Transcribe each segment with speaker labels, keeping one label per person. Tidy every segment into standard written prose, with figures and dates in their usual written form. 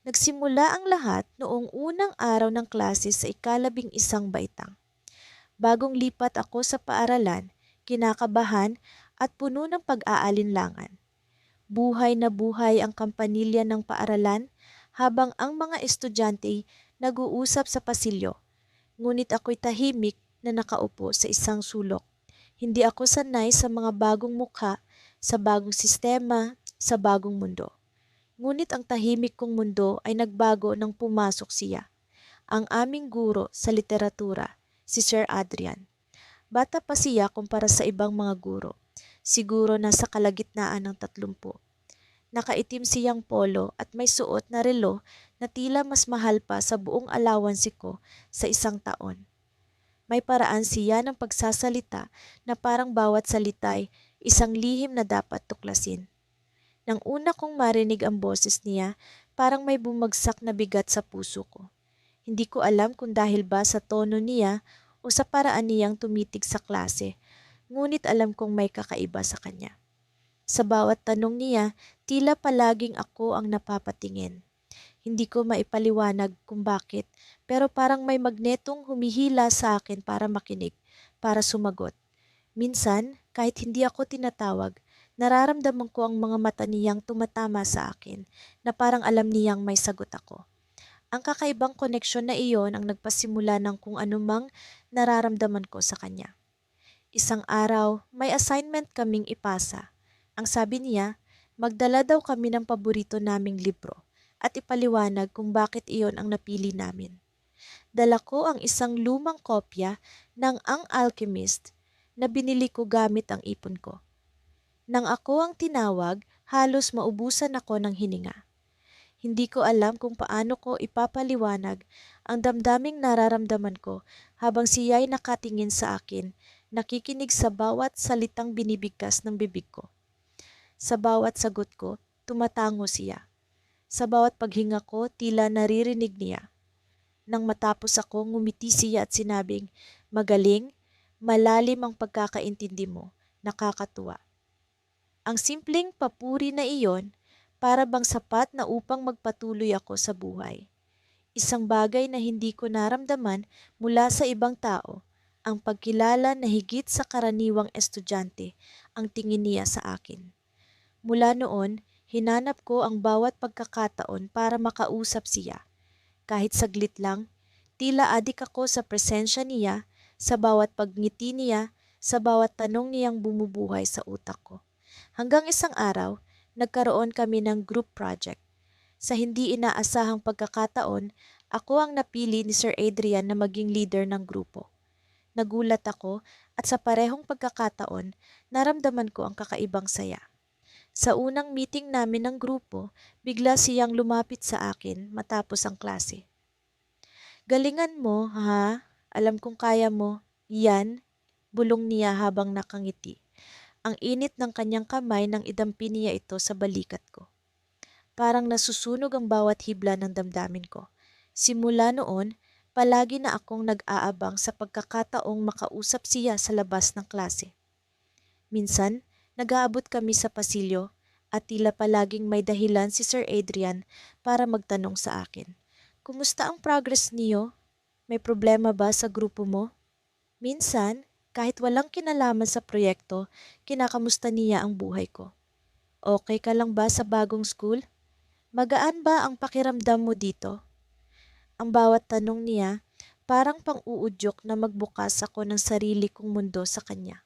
Speaker 1: Nagsimula ang lahat noong unang araw ng klase sa ika-11 baitang. Bagong lipat ako sa paaralan, kinakabahan at puno ng pag-aalinlangan. Buhay na buhay ang kampanilya ng paaralan habang ang mga estudyante nag-uusap sa pasilyo. Ngunit ako'y tahimik na nakaupo sa isang sulok. Hindi ako sanay sa mga bagong mukha, sa bagong sistema, sa bagong mundo. Ngunit ang tahimik kong mundo ay nagbago nang pumasok siya, ang aming guro sa literatura, si Sir Adrian. Bata pa siya kumpara sa ibang mga guro. Siguro nasa kalagitnaan ng 30. Nakaitim siyang polo at may suot na relo na tila mas mahal pa sa buong alawansi ko sa isang taon. May paraan siya ng pagsasalita na parang bawat salita ay isang lihim na dapat tuklasin. Nang una kong marinig ang boses niya, parang may bumagsak na bigat sa puso ko. Hindi ko alam kung dahil ba sa tono niya o sa paraan niyang tumitig sa klase, ngunit alam kong may kakaiba sa kanya. Sa bawat tanong niya, tila palaging ako ang napapatingin. Hindi ko maipaliwanag kung bakit, pero parang may magnetong humihila sa akin para makinig, para sumagot. Minsan, kahit hindi ako tinatawag, nararamdaman ko ang mga mata niyang tumatama sa akin na parang alam niyang may sagot ako. Ang kakaibang koneksyon na iyon ang nagpasimula ng kung anumang nararamdaman ko sa kanya. Isang araw, may assignment kaming ipasa. Ang sabi niya, magdala daw kami ng paborito naming libro at ipaliwanag kung bakit iyon ang napili namin. Dala ko ang isang lumang kopya ng Ang Alchemist na binili ko gamit ang ipon ko. Nang ako ang tinawag, halos maubusan ako ng hininga. Hindi ko alam kung paano ko ipapaliwanag ang damdaming nararamdaman ko habang siya'y nakatingin sa akin, nakikinig sa bawat salitang binibigkas ng bibig ko. Sa bawat sagot ko, tumatango siya. Sa bawat paghinga ko, tila naririnig niya. Nang matapos ako, ngumiti siya at sinabing, "Magaling, malalim ang pagkakaintindi mo, nakakatuwa." Ang simpleng papuri na iyon, para bang sapat na upang magpatuloy ako sa buhay. Isang bagay na hindi ko naramdaman mula sa ibang tao, ang pagkilala na higit sa karaniwang estudyante ang tingin niya sa akin. Mula noon, hinanap ko ang bawat pagkakataon para makausap siya. Kahit saglit lang, tila adik ako sa presensya niya, sa bawat pagngiti niya, sa bawat tanong niyang bumubuhay sa utak ko. Hanggang isang araw, nagkaroon kami ng group project. Sa hindi inaasahang pagkakataon, ako ang napili ni Sir Adrian na maging leader ng grupo. Nagulat ako at sa parehong pagkakataon, naramdaman ko ang kakaibang saya. Sa unang meeting namin ng grupo, bigla siyang lumapit sa akin matapos ang klase. "Galingan mo, ha? Alam kong kaya mo. Yan," bulong niya habang nakangiti. Ang init ng kanyang kamay nang idampi niya ito sa balikat ko. Parang nasusunog ang bawat hibla ng damdamin ko. Simula noon, palagi na akong nag-aabang sa pagkakataong makausap siya sa labas ng klase. Minsan, nag-aabot kami sa pasilyo at tila palaging may dahilan si Sir Adrian para magtanong sa akin. "Kumusta ang progress niyo? May problema ba sa grupo mo?" Minsan, kahit walang kinalaman sa proyekto, kinakamusta niya ang buhay ko. "Okay ka lang ba sa bagong school? Magaan ba ang pakiramdam mo dito?" Ang bawat tanong niya, parang pang-uudyok na magbukas ako ng sarili kong mundo sa kanya.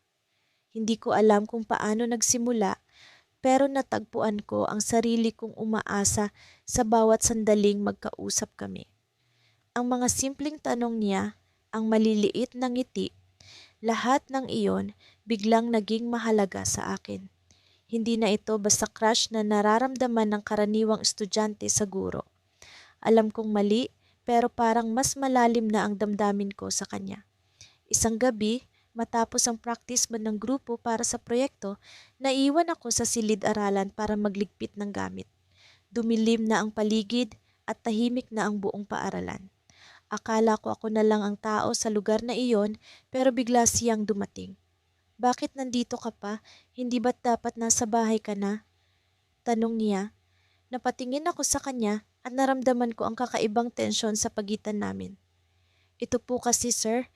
Speaker 1: Hindi ko alam kung paano nagsimula, pero natagpuan ko ang sarili kong umaasa sa bawat sandaling magkausap kami. Ang mga simpleng tanong niya, ang maliliit na ngiti, lahat ng iyon biglang naging mahalaga sa akin. Hindi na ito basta crush na nararamdaman ng karaniwang estudyante sa guro. Alam kong mali, pero parang mas malalim na ang damdamin ko sa kanya. Isang gabi, matapos ang practice ba ng grupo para sa proyekto, naiwan ako sa silid-aralan para magligpit ng gamit. Dumilim na ang paligid at tahimik na ang buong paaralan. Akala ko ako na lang ang tao sa lugar na iyon, pero bigla siyang dumating. "Bakit nandito ka pa? Hindi ba't dapat nasa bahay ka na?" Tanong niya. Napatingin ako sa kanya at naramdaman ko ang kakaibang tensyon sa pagitan namin. Ito po kasi sir,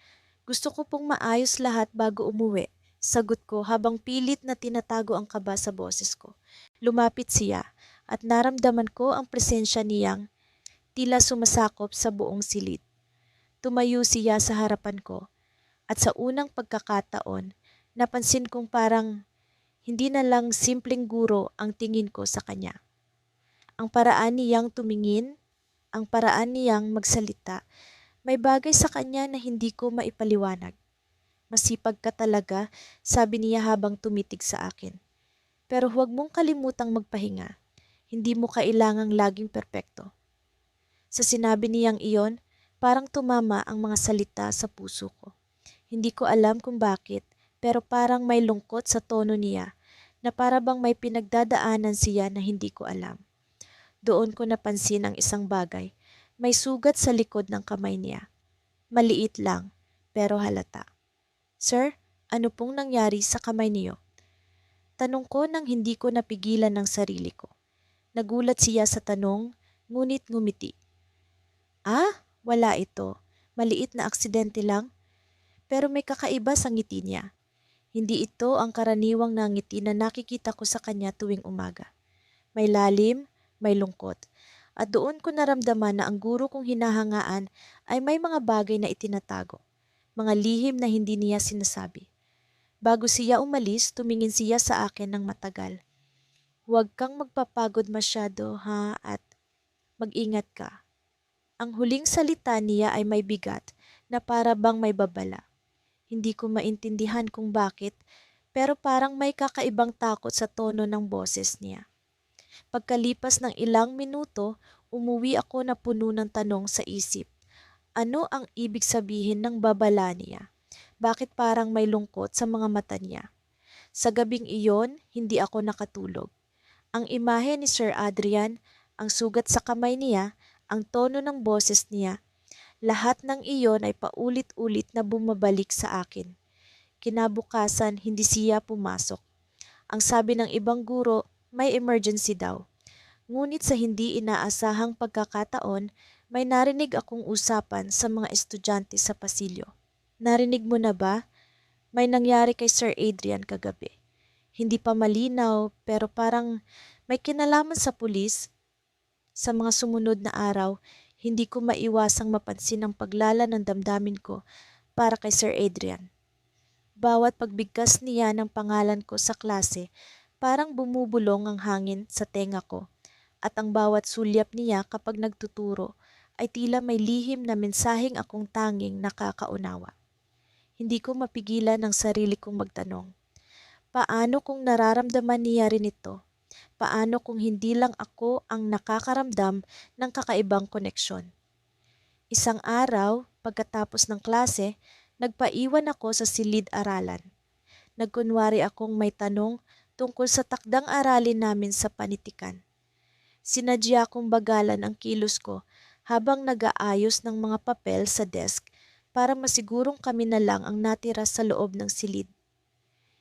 Speaker 1: gusto ko pong maayos lahat bago umuwi. Sagot ko habang pilit na tinatago ang kaba sa boses ko. Lumapit siya at naramdaman ko ang presensya niyang tila sumasakop sa buong silid. Tumayo siya sa harapan ko at sa unang pagkakataon, napansin kong parang hindi na lang simpleng guro ang tingin ko sa kanya. Ang paraan niyang tumingin, ang paraan niyang magsalita, may bagay sa kanya na hindi ko maipaliwanag. Masipag ka talaga, sabi niya habang tumitig sa akin. Pero huwag mong kalimutang magpahinga. Hindi mo kailangang laging perpekto. Sa sinabi niyang iyon, parang tumama ang mga salita sa puso ko. Hindi ko alam kung bakit, pero parang may lungkot sa tono niya na para bang may pinagdadaanan siya na hindi ko alam. Doon ko napansin ang isang bagay. May sugat sa likod ng kamay niya. Maliit lang, pero halata. Sir, ano pong nangyari sa kamay niyo? Tanong ko nang hindi ko napigilan ng sarili ko. Nagulat siya sa tanong, ngunit ngumiti. Wala ito. Maliit na aksidente lang. Pero may kakaiba sa ngiti niya. Hindi ito ang karaniwang na ngiti na nakikita ko sa kanya tuwing umaga. May lalim, may lungkot. At doon ko naramdaman na ang guro kong hinahangaan ay may mga bagay na itinatago. Mga lihim na hindi niya sinasabi. Bago siya umalis, tumingin siya sa akin ng matagal. Huwag kang magpapagod masyado ha at mag-ingat ka. Ang huling salita niya ay may bigat na para bang may babala. Hindi ko maintindihan kung bakit, pero parang may kakaibang takot sa tono ng boses niya. Pagkalipas ng ilang minuto, umuwi ako na puno ng tanong sa isip. Ano ang ibig sabihin ng babala niya? Bakit parang may lungkot sa mga mata niya? Sa gabing iyon, hindi ako nakatulog. Ang imahe ni Sir Adrian, ang sugat sa kamay niya, ang tono ng boses niya, lahat ng iyon ay paulit-ulit na bumabalik sa akin. Kinabukasan, hindi siya pumasok. Ang sabi ng ibang guro, may emergency daw. Ngunit sa hindi inaasahang pagkakataon, may narinig akong usapan sa mga estudyante sa pasilyo. Narinig mo na ba? May nangyari kay Sir Adrian kagabi. Hindi pa malinaw pero parang may kinalaman sa pulis. Sa mga sumunod na araw, hindi ko maiwasang mapansin ang paglala ng damdamin ko para kay Sir Adrian. Bawat pagbigkas niya ng pangalan ko sa klase, parang bumubulong ang hangin sa tenga ko at ang bawat sulyap niya kapag nagtuturo ay tila may lihim na mensaheng akong tanging nakakaunawa. Hindi ko mapigilan ang sarili kong magtanong. Paano kung nararamdaman niya rin ito? Paano kung hindi lang ako ang nakakaramdam ng kakaibang koneksyon? Isang araw, pagkatapos ng klase, nagpaiwan ako sa silid-aralan. Nagkunwari akong may tanong tungkol sa takdang aralin namin sa panitikan. Sinadya kong bagalan ang kilos ko habang nag-aayos ng mga papel sa desk para masigurong kami na lang ang natira sa loob ng silid.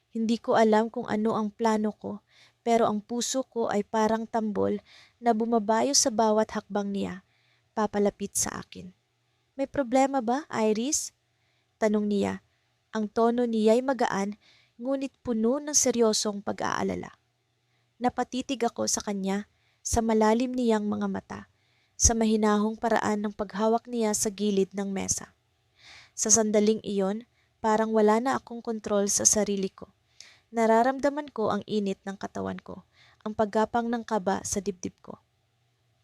Speaker 1: Hindi ko alam kung ano ang plano ko, pero ang puso ko ay parang tambol na bumabayo sa bawat hakbang niya, papalapit sa akin. May problema ba, Iris? Tanong niya. Ang tono niya ay magaan, ngunit puno ng seryosong pag-aalala. Napatitig ako sa kanya, sa malalim niyang mga mata, sa mahinahong paraan ng paghawak niya sa gilid ng mesa. Sa sandaling iyon, parang wala na akong kontrol sa sarili ko. Nararamdaman ko ang init ng katawan ko, ang paggapang ng kaba sa dibdib ko.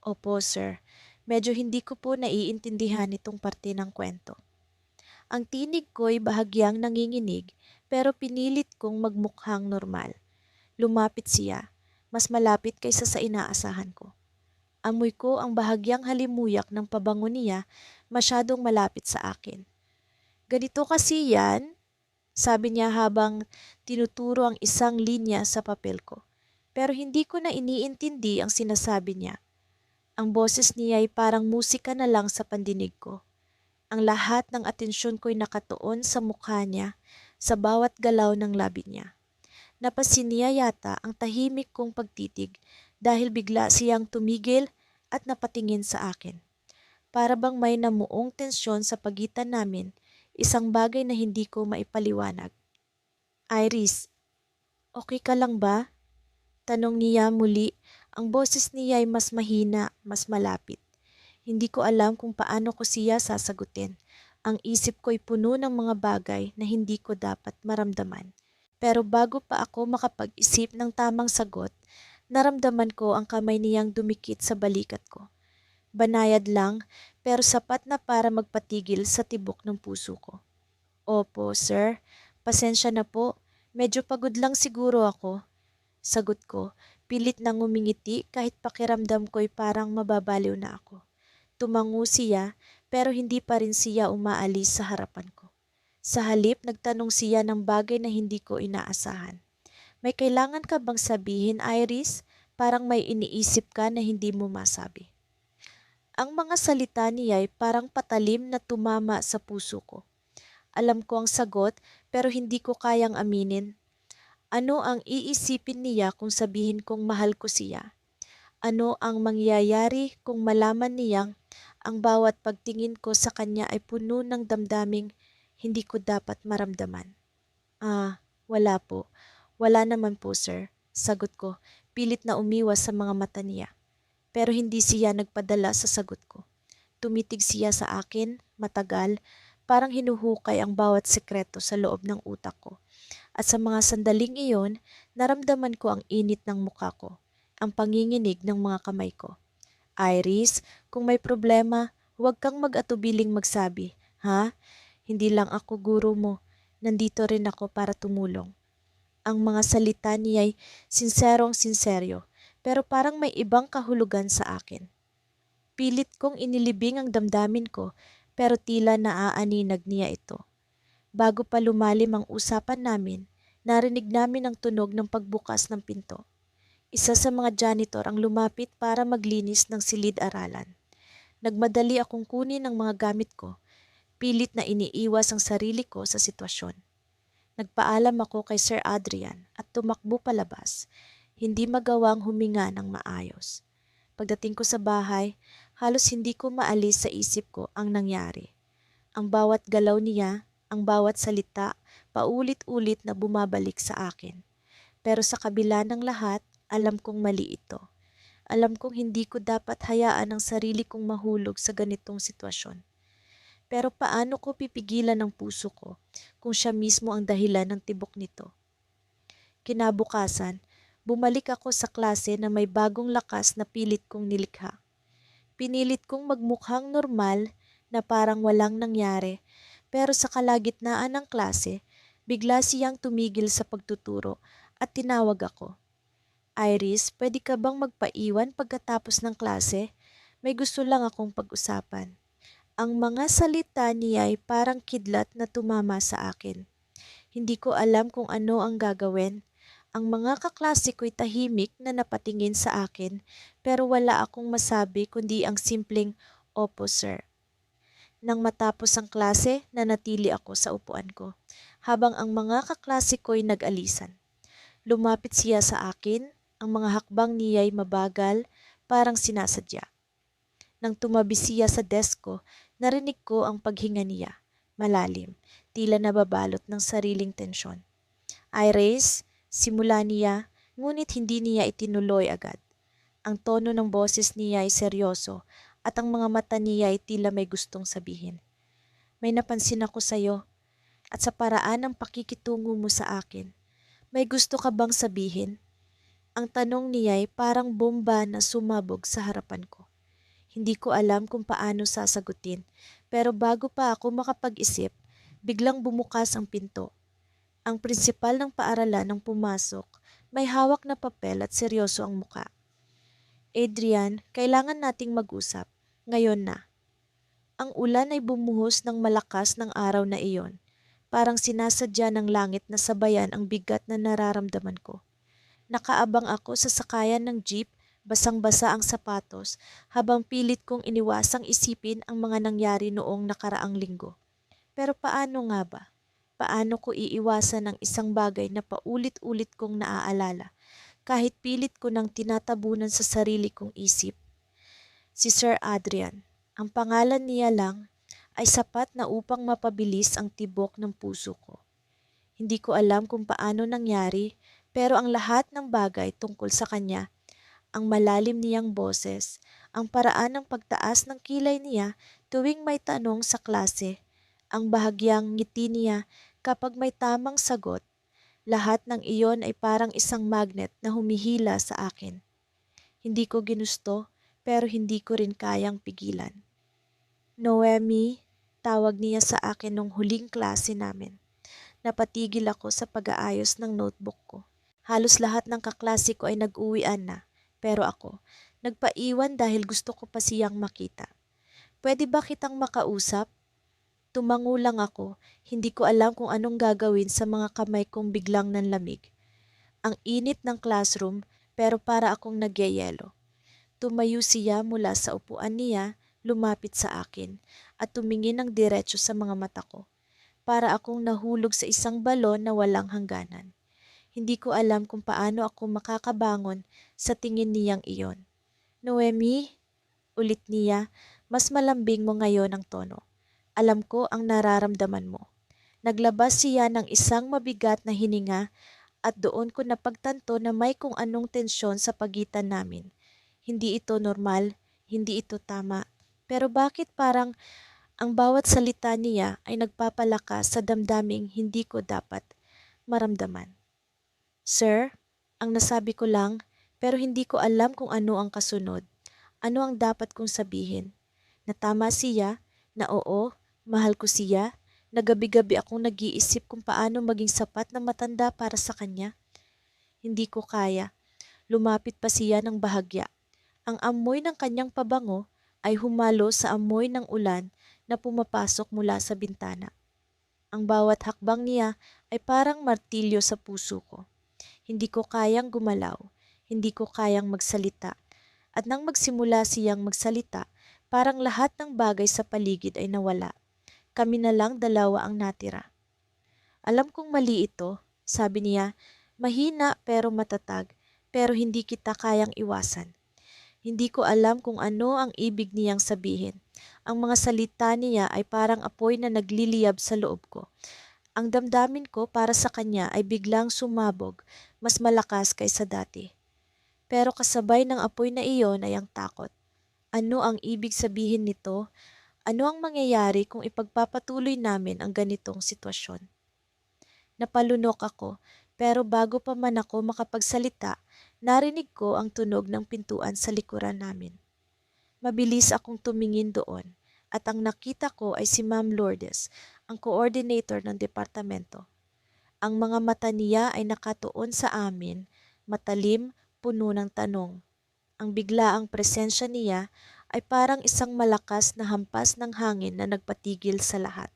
Speaker 1: Opo, sir. Medyo hindi ko po naiintindihan itong parte ng kwento. Ang tinig ko'y bahagyang nanginginig pero pinilit kong magmukhang normal. Lumapit siya, mas malapit kaysa sa inaasahan ko. Amoy ko ang bahagyang halimuyak ng pabango niya masyadong malapit sa akin. Ganito kasi yan, sabi niya habang tinuturo ang isang linya sa papel ko. Pero hindi ko na iniintindi ang sinasabi niya. Ang boses niya ay parang musika na lang sa pandinig ko. Ang lahat ng atensyon ko'y nakatuon sa mukha niya, sa bawat galaw ng labi niya. Napansin niya yata ang tahimik kong pagtitig dahil bigla siyang tumigil at napatingin sa akin. Para bang may namuong tensyon sa pagitan namin, isang bagay na hindi ko maipaliwanag. Iris, okay ka lang ba? Tanong niya muli. Ang boses niya ay mas mahina, mas malapit. Hindi ko alam kung paano ko siya sasagutin. Ang isip ko'y puno ng mga bagay na hindi ko dapat maramdaman. Pero bago pa ako makapag-isip ng tamang sagot, naramdaman ko ang kamay niyang dumikit sa balikat ko. Banayad lang, pero sapat na para magpatigil sa tibok ng puso ko. Opo, sir. Pasensya na po. Medyo pagod lang siguro ako. Sagot ko, pilit nang ngumingiti kahit pakiramdam ko'y parang mababaliw na ako. Tumango siya, pero hindi pa rin siya umaalis sa harapan ko. Sa halip, nagtanong siya ng bagay na hindi ko inaasahan. May kailangan ka bang sabihin, Iris? Parang may iniisip ka na hindi mo masabi. Ang mga salita niya ay parang patalim na tumama sa puso ko. Alam ko ang sagot pero hindi ko kayang aminin. Ano ang iisipin niya kung sabihin kong mahal ko siya? Ano ang mangyayari kung malaman niyang ang bawat pagtingin ko sa kanya ay puno ng damdaming hindi ko dapat maramdaman? Wala po. Wala naman po, sir. Sagot ko, pilit na umiwas sa mga mata niya. Pero hindi siya nagpadala sa sagot ko. Tumitig siya sa akin, matagal, parang hinuhukay ang bawat sekreto sa loob ng utak ko. At sa mga sandaling iyon, naramdaman ko ang init ng mukha ko, ang panginginig ng mga kamay ko. Iris, kung may problema, huwag kang mag-atubiling magsabi, ha? Hindi lang ako guro mo, nandito rin ako para tumulong. Ang mga salita niya ay sinserong-sinseryo, pero parang may ibang kahulugan sa akin. Pilit kong inilibing ang damdamin ko, pero tila naaaninag niya ito. Bago pa lumalim ang usapan namin, narinig namin ang tunog ng pagbukas ng pinto. Isa sa mga janitor ang lumapit para maglinis ng silid-aralan. Nagmadali akong kunin ang mga gamit ko, pilit na iniiwas ang sarili ko sa sitwasyon. Nagpaalam ako kay Sir Adrian at tumakbo palabas, hindi magawang huminga ng maayos. Pagdating ko sa bahay, halos hindi ko maalis sa isip ko ang nangyari. Ang bawat galaw niya, ang bawat salita, paulit-ulit na bumabalik sa akin. Pero sa kabila ng lahat, alam kong mali ito. Alam kong hindi ko dapat hayaan ang sarili kong mahulog sa ganitong sitwasyon. Pero paano ko pipigilan ang puso ko kung siya mismo ang dahilan ng tibok nito? Kinabukasan, bumalik ako sa klase na may bagong lakas na pilit kong nilikha. Pinilit kong magmukhang normal na parang walang nangyari, pero sa kalagitnaan ng klase, bigla siyang tumigil sa pagtuturo at tinawag ako. Iris, pwede ka bang magpaiwan pagkatapos ng klase? May gusto lang akong pag-usapan. Ang mga salita niya ay parang kidlat na tumama sa akin. Hindi ko alam kung ano ang gagawin. Ang mga kaklase ko'y tahimik na napatingin sa akin pero wala akong masabi kundi ang simpleng, "Opo, sir." Nang matapos ang klase, nanatili ako sa upuan ko habang ang mga kaklase ko'y nag-alisan. Lumapit siya sa akin, ang mga hakbang niya'y mabagal, parang sinasadya. Nang tumabi siya sa desk ko, narinig ko ang paghinga niya, malalim, tila nababalot ng sariling tensyon. Iris, simula niya, ngunit hindi niya itinuloy agad. Ang tono ng boses niya ay seryoso at ang mga mata niya ay tila may gustong sabihin. May napansin ako sa'yo at sa paraan ng pakikitungo mo sa akin. May gusto ka bang sabihin? Ang tanong niya ay parang bomba na sumabog sa harapan ko. Hindi ko alam kung paano sasagutin, pero bago pa ako makapag-isip, biglang bumukas ang pinto. Ang prinsipal ng paaralan nang pumasok, may hawak na papel at seryoso ang muka. Adrian, kailangan nating mag-usap. Ngayon na. Ang ulan ay bumuhos ng malakas ng araw na iyon. Parang sinasadya ng langit na sabayan ang bigat na nararamdaman ko. Nakaabang ako sa sakayan ng jeep, basang-basa ang sapatos, habang pilit kong iniwasang isipin ang mga nangyari noong nakaraang linggo. Pero paano nga ba? Paano ko iiwasan ang isang bagay na paulit-ulit kong naaalala, kahit pilit ko nang tinatabunan sa sarili kong isip? Si Sir Adrian. Ang pangalan niya lang ay sapat na upang mapabilis ang tibok ng puso ko. Hindi ko alam kung paano nangyari, pero ang lahat ng bagay tungkol sa kanya, ang malalim niyang boses, ang paraan ng pagtaas ng kilay niya tuwing may tanong sa klase, ang bahagyang ngiti niya kapag may tamang sagot, lahat ng iyon ay parang isang magnet na humihila sa akin. Hindi ko ginusto, pero hindi ko rin kayang pigilan. Noemi, tawag niya sa akin nung huling klase namin. Napatigil ako sa pag-aayos ng notebook ko. Halos lahat ng kaklase ko ay nag-uwian na, pero ako, nagpaiwan dahil gusto ko pa siyang makita. Pwede ba kitang makausap? Tumango lang ako, hindi ko alam kung anong gagawin sa mga kamay kong biglang nanlamig. Ang init ng classroom, pero para akong nagyayelo. Tumayo siya mula sa upuan niya, lumapit sa akin, at tumingin ng diretso sa mga mata ko. Para akong nahulog sa isang balon na walang hangganan. Hindi ko alam kung paano ako makakabangon sa tingin niyang iyon. Noemi, ulit niya, mas malambing mo ngayon ang tono. Alam ko ang nararamdaman mo. Naglabas siya ng isang mabigat na hininga at doon ko napagtanto na may kung anong tensyon sa pagitan namin. Hindi ito normal, hindi ito tama. Pero bakit parang ang bawat salita niya ay nagpapalakas sa damdaming hindi ko dapat maramdaman? Sir, ang nasabi ko lang, pero hindi ko alam kung ano ang kasunod. Ano ang dapat kong sabihin? Na tama siya, na oo, mahal ko siya, na gabi-gabi akong nag-iisip kung paano maging sapat na matanda para sa kanya. Hindi ko kaya. Lumapit pa siya ng bahagya. Ang amoy ng kanyang pabango ay humalo sa amoy ng ulan na pumapasok mula sa bintana. Ang bawat hakbang niya ay parang martilyo sa puso ko. Hindi ko kayang gumalaw, hindi ko kayang magsalita. At nang magsimula siyang magsalita, parang lahat ng bagay sa paligid ay nawala. Kami na lang dalawa ang natira. Alam kong mali ito, sabi niya, mahina pero matatag, pero hindi kita kayang iwasan. Hindi ko alam kung ano ang ibig niyang sabihin. Ang mga salita niya ay parang apoy na nagliliyab sa loob ko. Ang damdamin ko para sa kanya ay biglang sumabog, mas malakas kaysa dati. Pero kasabay ng apoy na iyon ay ang takot. Ano ang ibig sabihin nito? Ano ang mangyayari kung ipagpapatuloy namin ang ganitong sitwasyon? Napalunok ako, pero bago pa man ako makapagsalita, narinig ko ang tunog ng pintuan sa likuran namin. Mabilis akong tumingin doon at ang nakita ko ay si Ma'am Lourdes, ang coordinator ng departamento. Ang mga mata niya ay nakatuon sa amin, matalim, puno ng tanong. Ang biglaang presensya niya ay parang isang malakas na hampas ng hangin na nagpatigil sa lahat.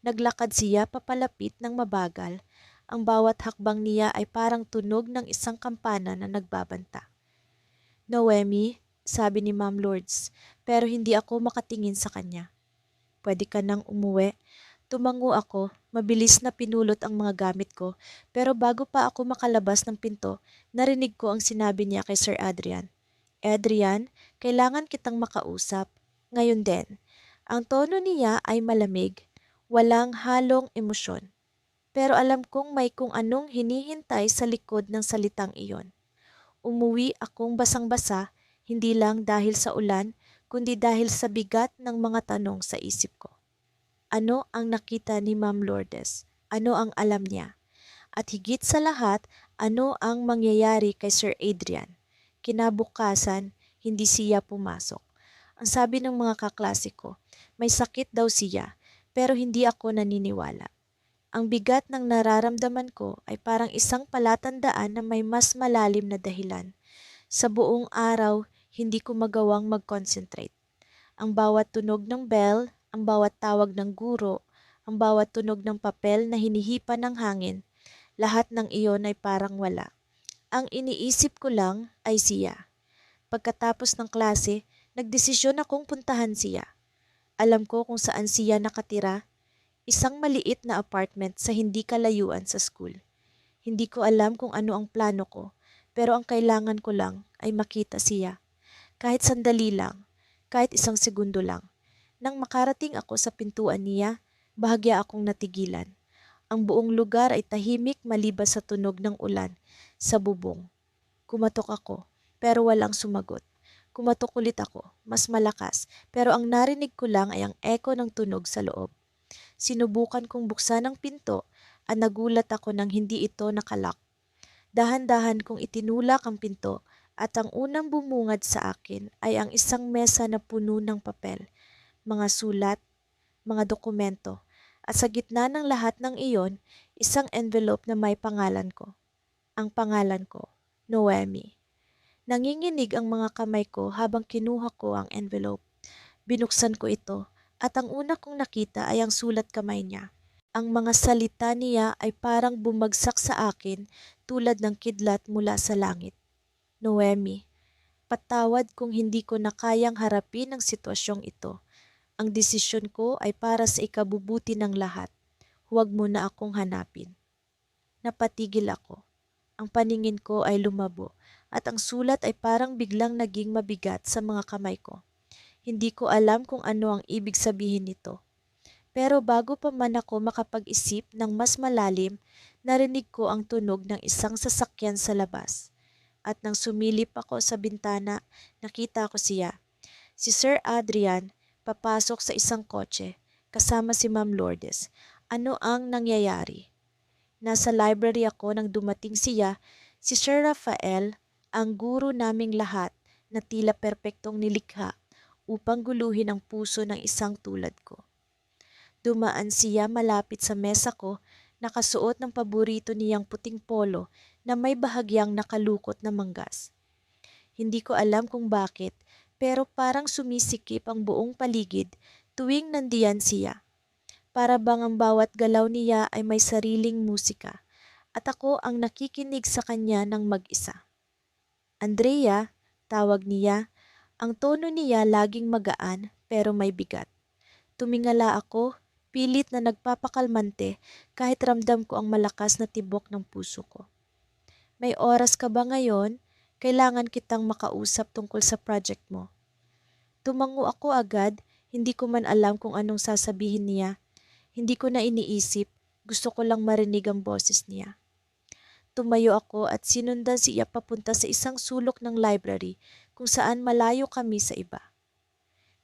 Speaker 1: Naglakad siya papalapit ng mabagal. Ang bawat hakbang niya ay parang tunog ng isang kampana na nagbabanta. Noemi, sabi ni Ma'am Lourdes, pero hindi ako makatingin sa kanya. Pwede ka nang umuwi. Tumango ako, mabilis na pinulot ang mga gamit ko, pero bago pa ako makalabas ng pinto, narinig ko ang sinabi niya kay Sir Adrian. Adrian, kailangan kitang makausap. Ngayon din. Ang tono niya ay malamig, walang halong emosyon. Pero alam kong may kung anong hinihintay sa likod ng salitang iyon. Umuwi akong basang-basa, hindi lang dahil sa ulan, kundi dahil sa bigat ng mga tanong sa isip ko. Ano ang nakita ni Ma'am Lourdes? Ano ang alam niya? At higit sa lahat, ano ang mangyayari kay Sir Adrian? Kinabukasan, hindi siya pumasok. Ang sabi ng mga kaklase ko, may sakit daw siya, pero hindi ako naniniwala. Ang bigat ng nararamdaman ko ay parang isang palatandaan na may mas malalim na dahilan. Sa buong araw, hindi ko magawang mag-concentrate. Ang bawat tunog ng bell, ang bawat tawag ng guro, ang bawat tunog ng papel na hinihipa ng hangin, lahat ng iyon ay parang wala. Ang iniisip ko lang ay siya. Pagkatapos ng klase, nagdesisyon akong puntahan siya. Alam ko kung saan siya nakatira, isang maliit na apartment sa hindi kalayuan sa school. Hindi ko alam kung ano ang plano ko, pero ang kailangan ko lang ay makita siya. Kahit sandali lang, kahit isang segundo lang. Nang makarating ako sa pintuan niya, bahagya akong natigilan. Ang buong lugar ay tahimik maliban sa tunog ng ulan sa bubong. Kumatok ako, pero walang sumagot. Kumatok ulit ako, mas malakas, pero ang narinig ko lang ay ang echo ng tunog sa loob. Sinubukan kong buksan ang pinto at nagulat ako nang hindi ito nakalock. Dahan-dahan kong itinulak ang pinto at ang unang bumungad sa akin ay ang isang mesa na puno ng papel, mga sulat, mga dokumento, at sa gitna ng lahat ng iyon, isang envelope na may pangalan ko. Ang pangalan ko, Noemi. Nanginginig ang mga kamay ko habang kinuha ko ang envelope. Binuksan ko ito at ang una kong nakita ay ang sulat kamay niya. Ang mga salita niya ay parang bumagsak sa akin tulad ng kidlat mula sa langit. Noemi, patawad kung hindi ko na kayang harapin ang sitwasyong ito. Ang desisyon ko ay para sa ikabubuti ng lahat. Huwag mo na akong hanapin. Napatigil ako. Ang paningin ko ay lumabo at ang sulat ay parang biglang naging mabigat sa mga kamay ko. Hindi ko alam kung ano ang ibig sabihin nito. Pero bago pa man ako makapag-isip ng mas malalim, narinig ko ang tunog ng isang sasakyan sa labas. At nang sumilip ako sa bintana, nakita ko siya. Si Sir Adrian, papasok sa isang kotse, kasama si Ma'am Lourdes. Ano ang nangyayari? Nasa library ako nang dumating siya, si Sir Rafael, ang guro naming lahat na tila perpektong nilikha upang guluhin ang puso ng isang tulad ko. Dumaan siya malapit sa mesa ko, nakasuot ng paborito niyang puting polo na may bahagyang nakalukot na manggas. Hindi ko alam kung bakit, pero parang sumisikip ang buong paligid tuwing nandiyan siya. Para bang ang bawat galaw niya ay may sariling musika, at ako ang nakikinig sa kanya ng mag-isa. Andrea, tawag niya, ang tono niya laging magaan pero may bigat. Tumingala ako, pilit na nagpapakalmante kahit ramdam ko ang malakas na tibok ng puso ko. May oras ka ba ngayon? Kailangan kitang makausap tungkol sa project mo. Tumango ako agad, hindi ko man alam kung anong sasabihin niya. Hindi ko na iniisip, gusto ko lang marinig ang boses niya. Tumayo ako at sinundan siya papunta sa isang sulok ng library kung saan malayo kami sa iba.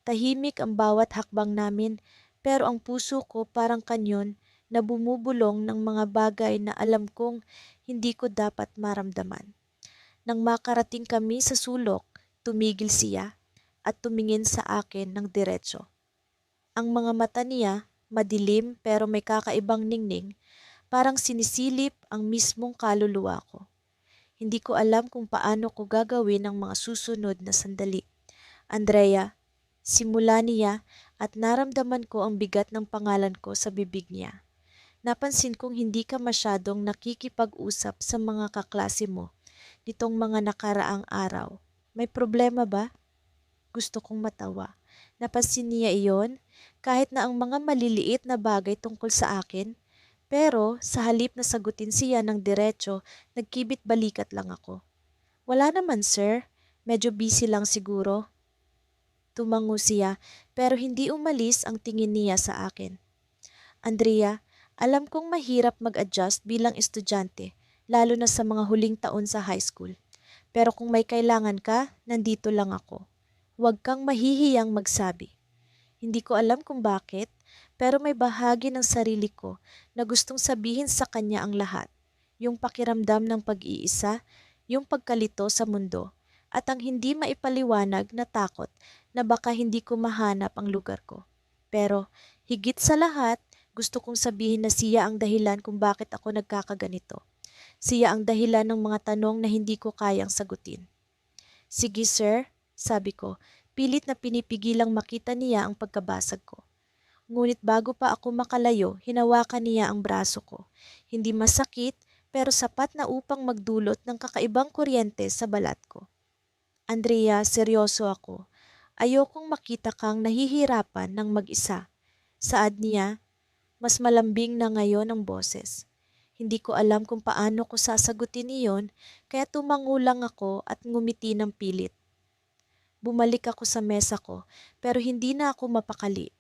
Speaker 1: Tahimik ang bawat hakbang namin pero ang puso ko parang kanyon na bumubulong ng mga bagay na alam kong hindi ko dapat maramdaman. Nang makarating kami sa sulok, tumigil siya at tumingin sa akin ng diretso. Ang mga mata niya, madilim pero may kakaibang ningning, parang sinisilip ang mismong kaluluwa ko. Hindi ko alam kung paano ko gagawin ang mga susunod na sandali. Andrea, simula niya at naramdaman ko ang bigat ng pangalan ko sa bibig niya. Napansin kong hindi ka masyadong nakikipag-usap sa mga kaklase mo nitong mga nakaraang araw. May problema ba? Gusto kong matawa. Napansin niya iyon kahit na ang mga maliliit na bagay tungkol sa akin. Pero sa halip na sagutin siya ng diretso, nagkibit balikat lang ako. Wala naman sir, medyo busy lang siguro. Tumango siya pero hindi umalis ang tingin niya sa akin. Andrea, alam kong mahirap mag-adjust bilang estudyante, lalo na sa mga huling taon sa high school. Pero kung may kailangan ka, nandito lang ako. Huwag kang mahihiyang magsabi. Hindi ko alam kung bakit, pero may bahagi ng sarili ko na gustong sabihin sa kanya ang lahat. Yung pakiramdam ng pag-iisa, yung pagkalito sa mundo, at ang hindi maipaliwanag na takot na baka hindi ko mahanap ang lugar ko. Pero higit sa lahat, gusto kong sabihin na siya ang dahilan kung bakit ako nagkakaganito. Siya ang dahilan ng mga tanong na hindi ko kayang sagutin. Sige sir, sabi ko, pilit na pinipigilang makita niya ang pagkabasag ko. Ngunit bago pa ako makalayo, hinawakan niya ang braso ko. Hindi masakit, pero sapat na upang magdulot ng kakaibang kuryente sa balat ko. Andrea, seryoso ako. Ayokong makita kang nahihirapan ng mag-isa. Saad niya, mas malambing na ngayon ang boses. Hindi ko alam kung paano ko sasagutin iyon, kaya tumango lang ako at ngumiti ng pilit. Bumalik ako sa mesa ko pero hindi na ako mapakali.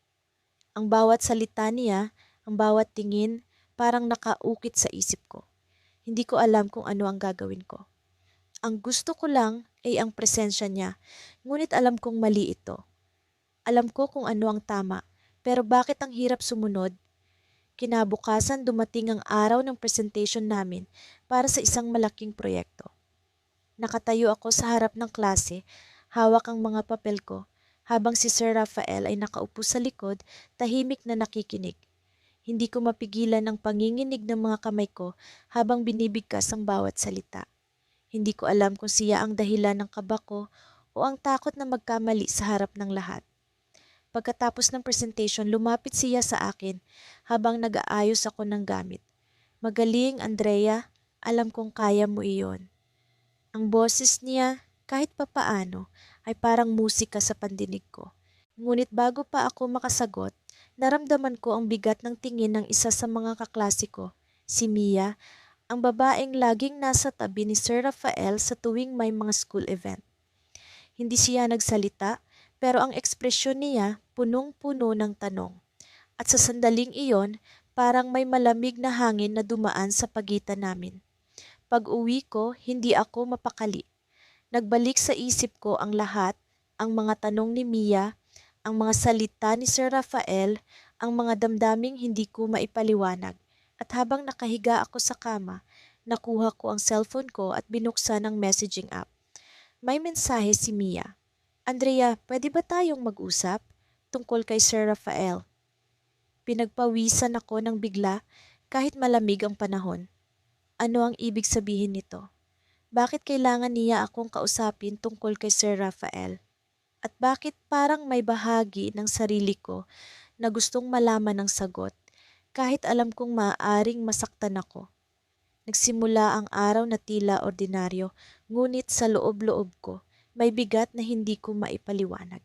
Speaker 1: Ang bawat salita niya, ang bawat tingin, parang nakaukit sa isip ko. Hindi ko alam kung ano ang gagawin ko. Ang gusto ko lang ay ang presensya niya, ngunit alam kong mali ito. Alam ko kung ano ang tama, pero bakit ang hirap sumunod? Kinabukasan dumating ang araw ng presentation namin para sa isang malaking proyekto. Nakatayo ako sa harap ng klase, hawak ang mga papel ko, habang si Sir Rafael ay nakaupo sa likod, tahimik na nakikinig. Hindi ko mapigilan ang panginginig ng mga kamay ko habang binibigkas ang bawat salita. Hindi ko alam kung siya ang dahilan ng kaba ko o ang takot na magkamali sa harap ng lahat. Pagkatapos ng presentation, lumapit siya sa akin habang nag-aayos ako ng gamit. "Magaling, Andrea. Alam kong kaya mo iyon." Ang boses niya, kahit papaano, ay parang musika sa pandinig ko. Ngunit bago pa ako makasagot, naramdaman ko ang bigat ng tingin ng isa sa mga kaklase ko, si Mia, ang babaeng laging nasa tabi ni Sir Rafael sa tuwing may mga school event. Hindi siya nagsalita, pero ang ekspresyon niya punong-puno ng tanong. At sa sandaling iyon, parang may malamig na hangin na dumaan sa pagitan namin. Pag-uwi ko, hindi ako mapakali. Nagbalik sa isip ko ang lahat, ang mga tanong ni Mia, ang mga salita ni Sir Rafael, ang mga damdaming hindi ko maipaliwanag. At habang nakahiga ako sa kama, nakuha ko ang cellphone ko at binuksan ang messaging app. May mensahe si Mia. "Andrea, pwede ba tayong mag-usap? Tungkol kay Sir Rafael." Pinagpawisan ako ng bigla kahit malamig ang panahon. Ano ang ibig sabihin nito? Bakit kailangan niya akong kausapin tungkol kay Sir Rafael? At bakit parang may bahagi ng sarili ko na gustong malaman ng sagot kahit alam kong maaaring masaktan ako? Nagsimula ang araw na tila ordinaryo, ngunit sa loob-loob ko may bigat na hindi ko maipaliwanag.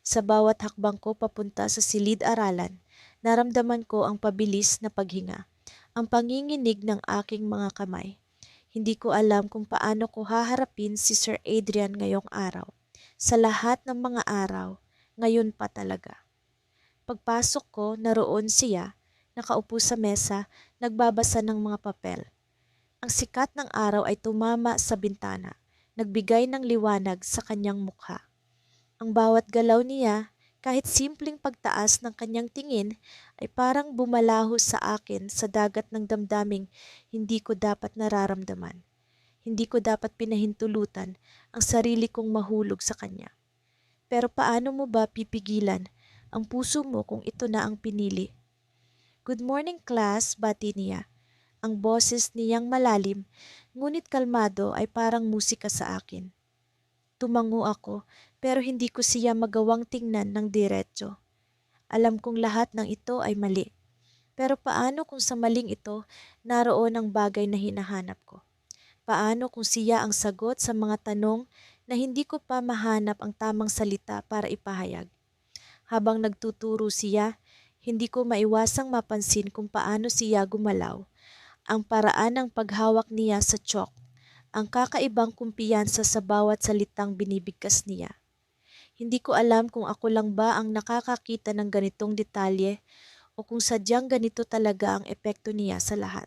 Speaker 1: Sa bawat hakbang ko papunta sa silid-aralan, naramdaman ko ang pabilis na paghinga, ang panginginig ng aking mga kamay. Hindi ko alam kung paano ko haharapin si Sir Adrian ngayong araw. Sa lahat ng mga araw, ngayon pa talaga. Pagpasok ko, naroon siya, nakaupo sa mesa, nagbabasa ng mga papel. Ang sikat ng araw ay tumama sa bintana, nagbigay ng liwanag sa kanyang mukha. Ang bawat galaw niya, kahit simpleng pagtaas ng kanyang tingin, ay parang bumalaho sa akin sa dagat ng damdaming hindi ko dapat nararamdaman. Hindi ko dapat pinahintulutan ang sarili kong mahulog sa kanya. Pero paano mo ba pipigilan ang puso mo kung ito na ang pinili? "Good morning, class," bati niya. Ang boses niyang malalim, ngunit kalmado ay parang musika sa akin. Tumango ako, pero hindi ko siya magawang tingnan ng diretso. Alam kong lahat ng ito ay mali. Pero paano kung sa maling ito, naroon ang bagay na hinahanap ko? Paano kung siya ang sagot sa mga tanong na hindi ko pa mahanap ang tamang salita para ipahayag? Habang nagtuturo siya, hindi ko maiwasang mapansin kung paano siya gumalaw. Ang paraan ng paghawak niya sa chalk, ang kakaibang kumpiyansa sa bawat salitang binibigkas niya. Hindi ko alam kung ako lang ba ang nakakakita ng ganitong detalye o kung sadyang ganito talaga ang epekto niya sa lahat.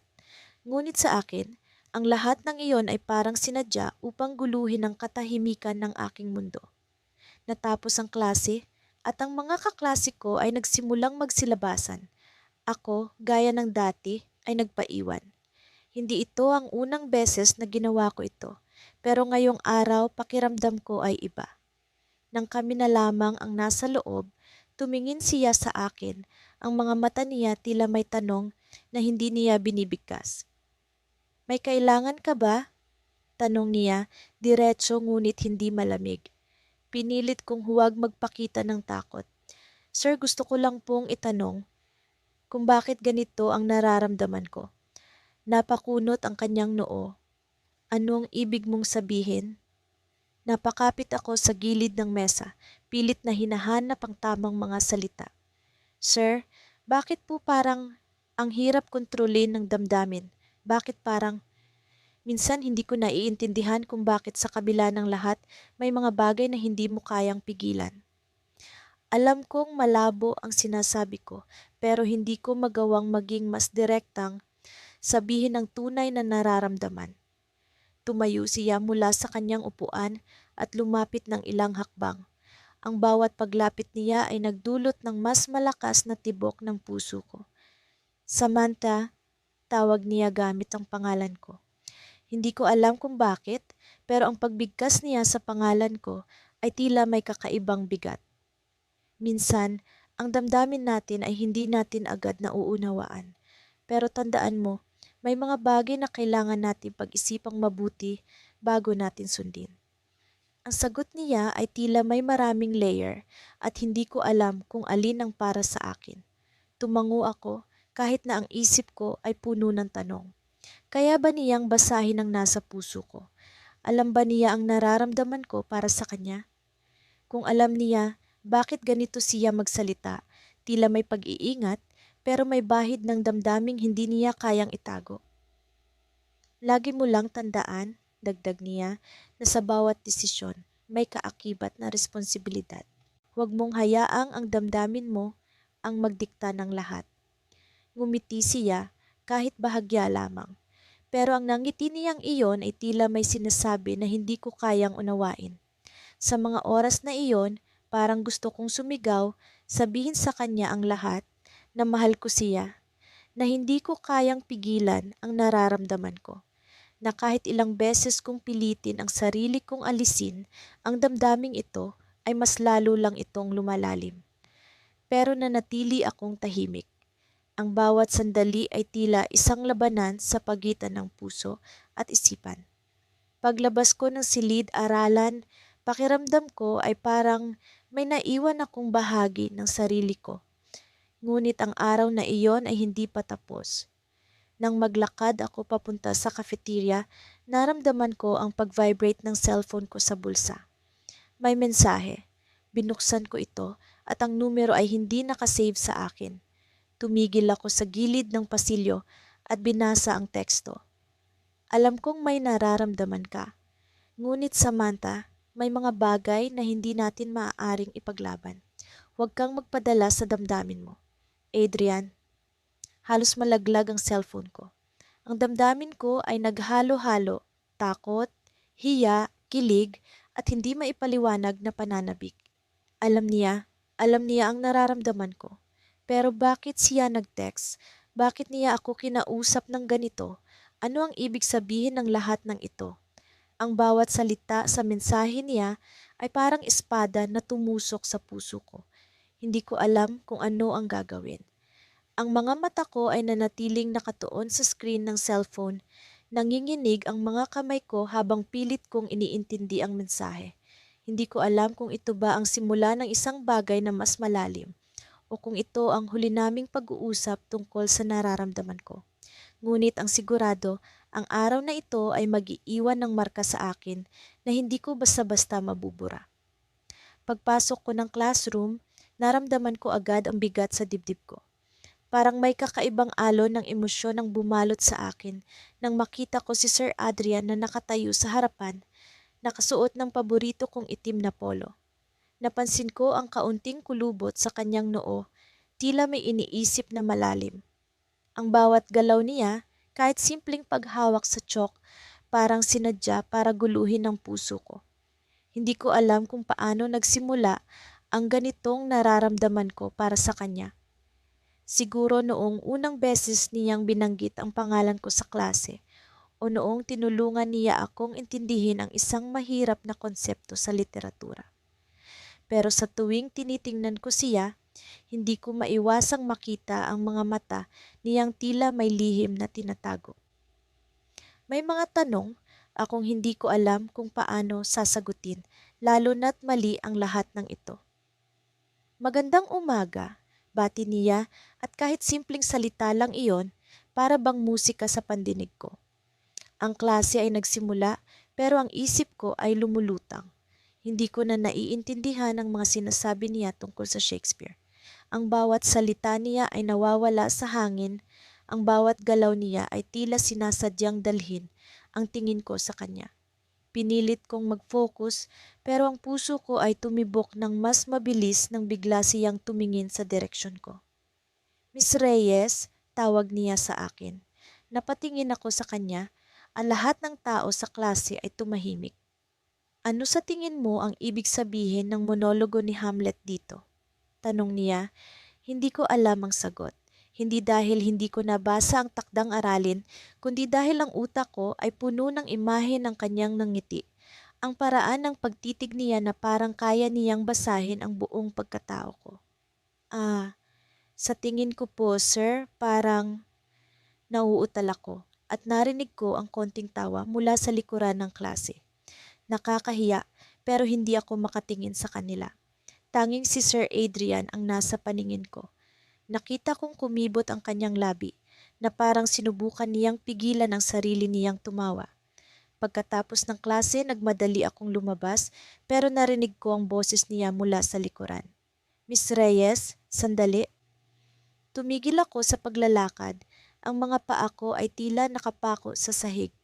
Speaker 1: Ngunit sa akin, ang lahat ng iyon ay parang sinadya upang guluhin ang katahimikan ng aking mundo. Natapos ang klase at ang mga kaklase ko ay nagsimulang magsilabasan. Ako, gaya ng dati, ay nagpaiwan. Hindi ito ang unang beses na ginawa ko ito, pero ngayong araw pakiramdam ko ay iba. Nang kami na lamang ang nasa loob, tumingin siya sa akin, ang mga mata niya tila may tanong na hindi niya binibigkas. "May kailangan ka ba?" Tanong niya, diretso ngunit hindi malamig. Pinilit kong huwag magpakita ng takot. "Sir, gusto ko lang pong itanong kung bakit ganito ang nararamdaman ko." Napakunot ang kanyang noo. "Ano ang ibig mong sabihin?" Napakapit ako sa gilid ng mesa, pilit na hinahanap ang tamang mga salita. "Sir, bakit po parang ang hirap kontrolin ng damdamin? Bakit parang Minsan hindi ko naiintindihan kung bakit sa kabila ng lahat may mga bagay na hindi mo kayang pigilan. Alam kong malabo ang sinasabi ko, pero hindi ko magawang maging mas direktang sabihin ang tunay na nararamdaman. Tumayo siya mula sa kanyang upuan at lumapit ng ilang hakbang. Ang bawat paglapit niya ay nagdulot ng mas malakas na tibok ng puso ko. Samantha, tawag niya gamit ang pangalan ko. Hindi ko alam kung bakit, pero ang pagbigkas niya sa pangalan ko ay tila may kakaibang bigat. Minsan, ang damdamin natin ay hindi natin agad nauunawaan. Pero tandaan mo, may mga bagay na kailangan natin pag-isipang mabuti bago natin sundin. Ang sagot niya ay tila may maraming layer at hindi ko alam kung alin ang para sa akin. Tumango ako kahit na ang isip ko ay puno ng tanong. Kaya ba niyang basahin ang nasa puso ko? Alam ba niya ang nararamdaman ko para sa kanya? Kung alam niya, bakit ganito siya magsalita? Tila may pag-iingat pero may bahid ng damdaming hindi niya kayang itago. Lagi mo lang tandaan, dagdag niya, na sa bawat desisyon may kaakibat na responsibilidad. Huwag mong hayaang ang damdamin mo ang magdikta ng lahat. Ngumiti siya kahit bahagya lamang. Pero ang nangiti niyang iyon ay tila may sinasabi na hindi ko kayang unawain. Sa mga oras na iyon, parang gusto kong sumigaw, sabihin sa kanya ang lahat, na mahal ko siya, na hindi ko kayang pigilan ang nararamdaman ko, na kahit ilang beses kong pilitin ang sarili kong alisin, ang damdaming ito ay mas lalo lang itong lumalalim. Pero nanatili akong tahimik. Ang bawat sandali ay tila isang labanan sa pagitan ng puso at isipan. Paglabas ko ng silid-aralan, pakiramdam ko ay parang may naiwan akong bahagi ng sarili ko. Ngunit ang araw na iyon ay hindi pa tapos. Nang maglakad ako papunta sa cafeteria, naramdaman ko ang pag-vibrate ng cellphone ko sa bulsa. May mensahe. Binuksan ko ito at ang numero ay hindi nakasave sa akin. Tumigil ako sa gilid ng pasilyo at binasa ang teksto. Alam kong may nararamdaman ka. Ngunit Samantha, may mga bagay na hindi natin maaaring ipaglaban. Huwag kang magpadala sa damdamin mo. Adrian, halos malaglag ang cellphone ko. Ang damdamin ko ay naghalo-halo, takot, hiya, kilig, at hindi maipaliwanag na pananabik. Alam niya ang nararamdaman ko. Pero bakit siya nag-text? Bakit niya ako kinausap ng ganito? Ano ang ibig sabihin ng lahat ng ito? Ang bawat salita sa mensahe niya ay parang espada na tumusok sa puso ko. Hindi ko alam kung ano ang gagawin. Ang mga mata ko ay nanatiling nakatuon sa screen ng cellphone. Nanginginig ang mga kamay ko habang pilit kong iniintindi ang mensahe. Hindi ko alam kung ito ba ang simula ng isang bagay na mas malalim o kung ito ang huli naming pag-uusap tungkol sa nararamdaman ko. Ngunit ang sigurado, ang araw na ito ay mag-iiwan ng marka sa akin na hindi ko basta-basta mabubura. Pagpasok ko ng classroom, naramdaman ko agad ang bigat sa dibdib ko. Parang may kakaibang alon ng emosyon ang bumalot sa akin nang makita ko si Sir Adrian na nakatayo sa harapan, nakasuot ng paborito kong itim na polo. Napansin ko ang kaunting kulubot sa kanyang noo, tila may iniisip na malalim. Ang bawat galaw niya, kahit simpleng paghawak sa chalk, parang sinadya para guluhin ang puso ko. Hindi ko alam kung paano nagsimula ang ganitong nararamdaman ko para sa kanya. Siguro noong unang beses niyang binanggit ang pangalan ko sa klase o noong tinulungan niya akong intindihin ang isang mahirap na konsepto sa literatura. Pero sa tuwing tinitingnan ko siya, hindi ko maiwasang makita ang mga mata niyang tila may lihim na tinatago. May mga tanong akong hindi ko alam kung paano sasagutin, lalo na't mali ang lahat ng ito. Magandang umaga, bati niya at kahit simpleng salita lang iyon, para bang musika sa pandinig ko. Ang klase ay nagsimula pero ang isip ko ay lumulutang. Hindi ko na naiintindihan ang mga sinasabi niya tungkol sa Shakespeare. Ang bawat salita niya ay nawawala sa hangin, ang bawat galaw niya ay tila sinasadyang dalhin ang tingin ko sa kanya. Pinilit kong mag-focus pero ang puso ko ay tumibok ng mas mabilis nang bigla siyang tumingin sa direksyon ko. Miss Reyes, tawag niya sa akin. Napatingin ako sa kanya. Ang lahat ng tao sa klase ay tumahimik. Ano sa tingin mo ang ibig sabihin ng monologo ni Hamlet dito? Tanong niya. Hindi ko alam ang sagot. Hindi dahil hindi ko nabasa ang takdang aralin, kundi dahil ang utak ko ay puno ng imahe ng kanyang nangiti. Ang paraan ng pagtitig niya na parang kaya niyang basahin ang buong pagkatao ko. Sa tingin ko po, sir, parang nauutal ako at narinig ko ang konting tawa mula sa likuran ng klase. Nakakahiya pero hindi ako makatingin sa kanila. Tanging si Sir Adrian ang nasa paningin ko. Nakita kong kumibot ang kanyang labi na parang sinubukan niyang pigilan ang sarili niyang tumawa. Pagkatapos ng klase, nagmadali akong lumabas pero narinig ko ang boses niya mula sa likuran. Miss Reyes, sandali. Tumigil ako sa paglalakad. Ang mga paa ko ay tila nakapako sa sahig.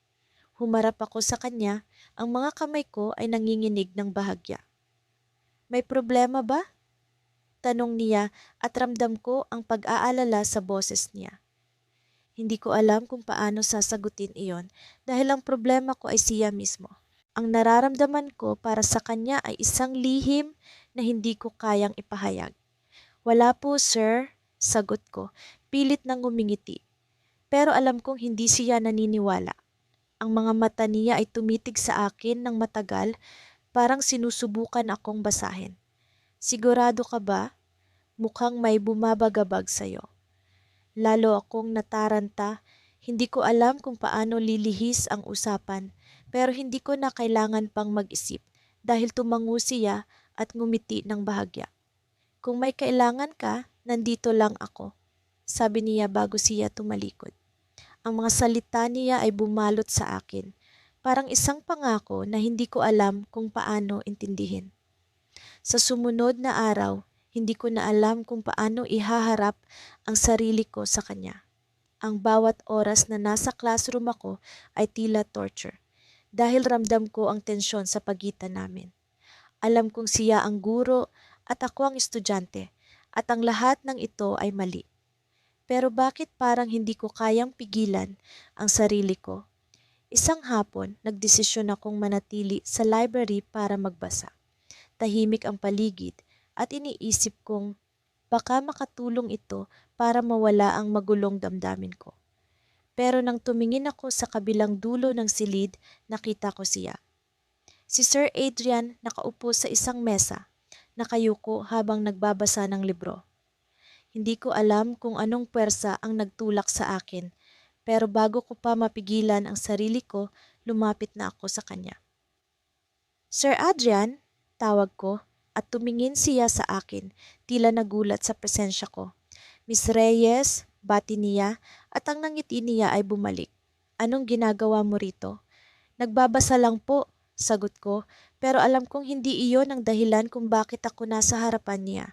Speaker 1: Humarap ako sa kanya, ang mga kamay ko ay nanginginig ng bahagya. May problema ba? Tanong niya at ramdam ko ang pag-aalala sa boses niya. Hindi ko alam kung paano sasagutin iyon dahil ang problema ko ay siya mismo. Ang nararamdaman ko para sa kanya ay isang lihim na hindi ko kayang ipahayag. Wala po, sir, sagot ko, pilit nang ngumingiti. Pero alam kong hindi siya naniniwala. Ang mga mata niya ay tumitig sa akin ng matagal, parang sinusubukan akong basahin. Sigurado ka ba? Mukhang may bumabagabag sa'yo. Lalo akong nataranta, hindi ko alam kung paano lilihis ang usapan, pero hindi ko na kailangan pang mag-isip dahil tumango siya at ngumiti ng bahagya. Kung may kailangan ka, nandito lang ako, sabi niya bago siya tumalikod. Ang mga salita niya ay bumalot sa akin, parang isang pangako na hindi ko alam kung paano intindihin. Sa sumunod na araw, hindi ko na alam kung paano ihaharap ang sarili ko sa kanya. Ang bawat oras na nasa classroom ako ay tila torture dahil ramdam ko ang tensyon sa pagitan namin. Alam kong siya ang guro at ako ang estudyante at ang lahat ng ito ay mali. Pero bakit parang hindi ko kayang pigilan ang sarili ko? Isang hapon, nagdesisyon akong manatili sa library para magbasa. Tahimik ang paligid at iniisip kong baka makatulong ito para mawala ang magulong damdamin ko. Pero nang tumingin ako sa kabilang dulo ng silid, nakita ko siya. Si Sir Adrian nakaupo sa isang mesa, nakayuko habang nagbabasa ng libro. Hindi ko alam kung anong puwersa ang nagtulak sa akin, pero bago ko pa mapigilan ang sarili ko, lumapit na ako sa kanya. Sir Adrian, tawag ko, at tumingin siya sa akin, tila nagulat sa presensya ko. Miss Reyes, bati niya, at ang nangiti niya ay bumalik. Anong ginagawa mo rito? Nagbabasa lang po, sagot ko, pero alam kong hindi iyon ang dahilan kung bakit ako nasa harapan niya.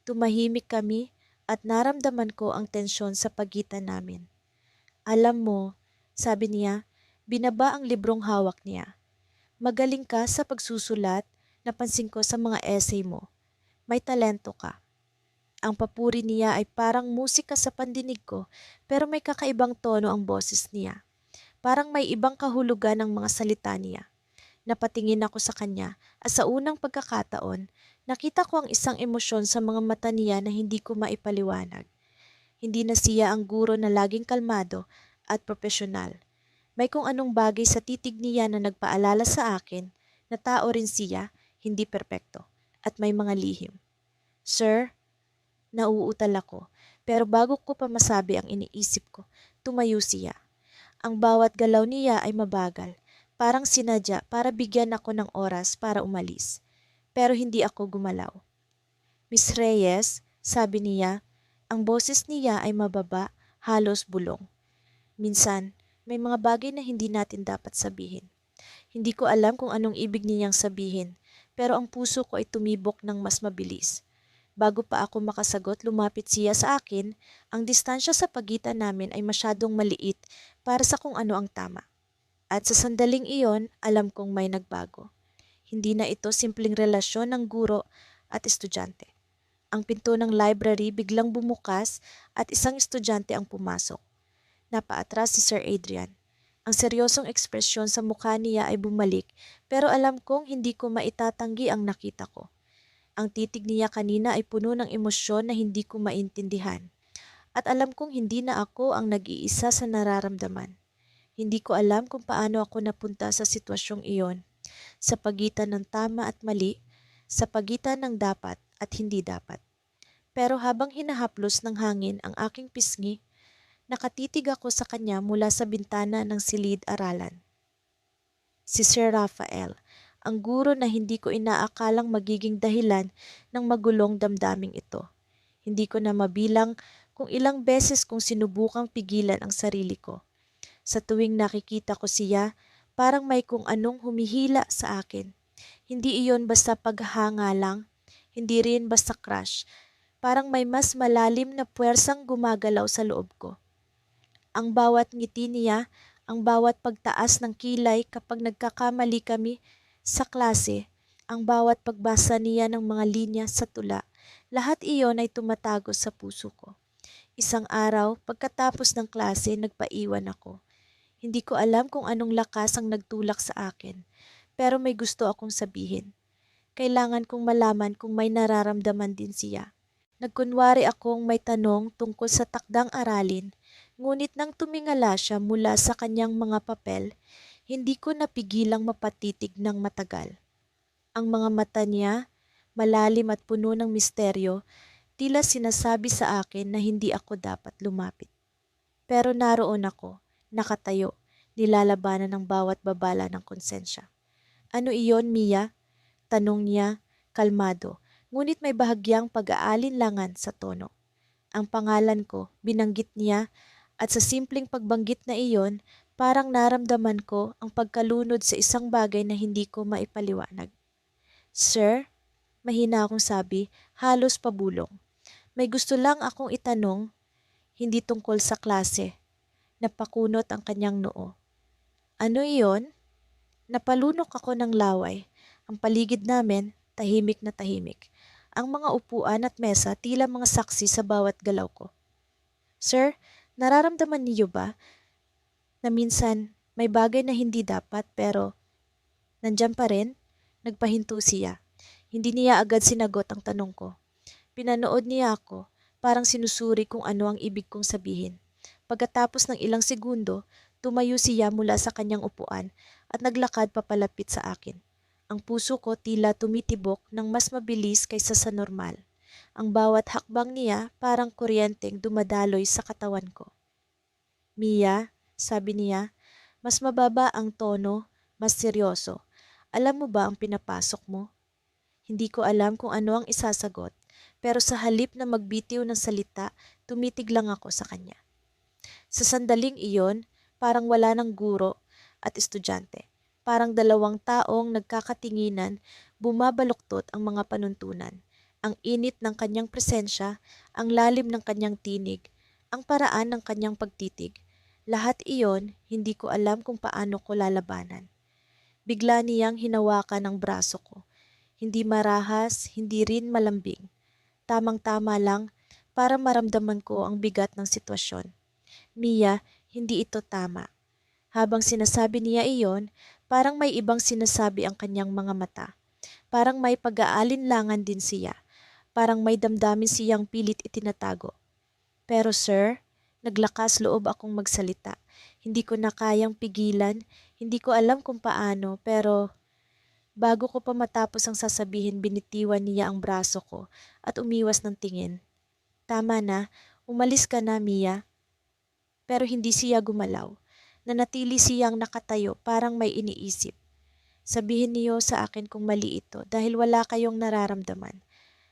Speaker 1: Tumahimik kami at naramdaman ko ang tensyon sa pagitan namin. Alam mo, sabi niya, binaba ang librong hawak niya. Magaling ka sa pagsusulat, napansin ko sa mga essay mo. May talento ka. Ang papuri niya ay parang musika sa pandinig ko, pero may kakaibang tono ang boses niya. Parang may ibang kahulugan ang mga salita niya. Napatingin ako sa kanya at sa unang pagkakataon, nakita ko ang isang emosyon sa mga mata niya na hindi ko maipaliwanag. Hindi na siya ang guro na laging kalmado at profesional. May kung anong bagay sa titig niya na nagpaalala sa akin na tao rin siya, hindi perpekto, at may mga lihim. Sir, nauutal ako, pero bago ko pa masabi ang iniisip ko, tumayo siya. Ang bawat galaw niya ay mabagal, parang sinadya para bigyan ako ng oras para umalis. Pero hindi ako gumalaw. Miss Reyes, sabi niya, ang boses niya ay mababa, halos bulong. Minsan, may mga bagay na hindi natin dapat sabihin. Hindi ko alam kung anong ibig niyang sabihin, pero ang puso ko ay tumibok ng mas mabilis. Bago pa ako makasagot, lumapit siya sa akin, ang distansya sa pagitan namin ay masyadong maliit para sa kung ano ang tama. At sa sandaling iyon, alam kong may nagbago. Hindi na ito simpleng relasyon ng guro at estudyante. Ang pinto ng library biglang bumukas at isang estudyante ang pumasok. Napaatras si Sir Adrian. Ang seryosong ekspresyon sa mukha niya ay bumalik, pero alam kong hindi ko maitatanggi ang nakita ko. Ang titig niya kanina ay puno ng emosyon na hindi ko maintindihan. At alam kong hindi na ako ang nag-iisa sa nararamdaman. Hindi ko alam kung paano ako napunta sa sitwasyong iyon, sa pagitan ng tama at mali, sa pagitan ng dapat at hindi dapat. Pero habang hinahaplos ng hangin ang aking pisngi, nakatitig ako sa kanya mula sa bintana ng silid-aralan. Si Sir Raphael, ang guro na hindi ko inaakalang magiging dahilan ng magulong damdaming ito. Hindi ko na mabilang kung ilang beses kong sinubukang pigilan ang sarili ko. Sa tuwing nakikita ko siya, parang may kung anong humihila sa akin. Hindi iyon basta paghanga lang, hindi rin basta crush. Parang may mas malalim na puwersang gumagalaw sa loob ko. Ang bawat ngiti niya, ang bawat pagtaas ng kilay kapag nagkakamali kami sa klase, ang bawat pagbasa niya ng mga linya sa tula, lahat iyon ay tumatago sa puso ko. Isang araw, pagkatapos ng klase, nagpaiwan ako. Hindi ko alam kung anong lakas ang nagtulak sa akin, pero may gusto akong sabihin. Kailangan kong malaman kung may nararamdaman din siya. Nagkunwari akong may tanong tungkol sa takdang aralin, ngunit nang tumingala siya mula sa kanyang mga papel, hindi ko napigilang mapatitig ng matagal. Ang mga mata niya, malalim at puno ng misteryo, tila sinasabi sa akin na hindi ako dapat lumapit. Pero naroon ako, nakatayo, nilalabanan ng bawat babala ng konsensya. Ano iyon, Mia? Tanong niya, kalmado, ngunit may bahagyang pag-aalinlangan sa tono. Ang pangalan ko, binanggit niya, at sa simpleng pagbanggit na iyon, parang naramdaman ko ang pagkalunod sa isang bagay na hindi ko maipaliwanag. Sir, mahina akong sabi, halos pabulong. May gusto lang akong itanong, hindi tungkol sa klase. Napakunot ang kanyang noo. Ano iyon? Napalunok ako ng laway. Ang paligid namin, tahimik na tahimik. Ang mga upuan at mesa tila mga saksi sa bawat galaw ko. Sir, nararamdaman niyo ba na minsan may bagay na hindi dapat pero nandyan pa rin? Nagpahinto siya. Hindi niya agad sinagot ang tanong ko. Pinanood niya ako, parang sinusuri kung ano ang ibig kong sabihin. Pagkatapos ng ilang segundo, tumayo siya mula sa kanyang upuan at naglakad papalapit sa akin. Ang puso ko tila tumitibok ng mas mabilis kaysa sa normal. Ang bawat hakbang niya parang kuryenteng dumadaloy sa katawan ko. Mia, sabi niya, mas mababa ang tono, mas seryoso. Alam mo ba ang pinapasok mo? Hindi ko alam kung ano ang isasagot, pero sa halip na magbitiw ng salita, tumitig lang ako sa kanya. Sa sandaling iyon, parang wala ng guro at estudyante. Parang dalawang taong nagkakatinginan, bumabaluktot ang mga panuntunan. Ang init ng kanyang presensya, ang lalim ng kanyang tinig, ang paraan ng kanyang pagtitig. Lahat iyon, hindi ko alam kung paano ko lalabanan. Bigla niyang hinawakan ang braso ko. Hindi marahas, hindi rin malambing. Tamang-tama lang para maramdaman ko ang bigat ng sitwasyon. Mia, hindi ito tama. Habang sinasabi niya iyon, parang may ibang sinasabi ang kanyang mga mata. Parang may pag-aalinlangan din siya. Parang may damdamin siyang pilit itinatago. Pero sir, naglakas loob akong magsalita. Hindi ko na kayang pigilan, hindi ko alam kung paano, pero bago ko pa matapos ang sasabihin, binitiwan niya ang braso ko at umiwas ng tingin. Tama na, umalis ka na, Mia. Pero hindi siya gumalaw. Nanatili siyang nakatayo, parang may iniisip. Sabihin niyo sa akin kung mali ito dahil wala kayong nararamdaman.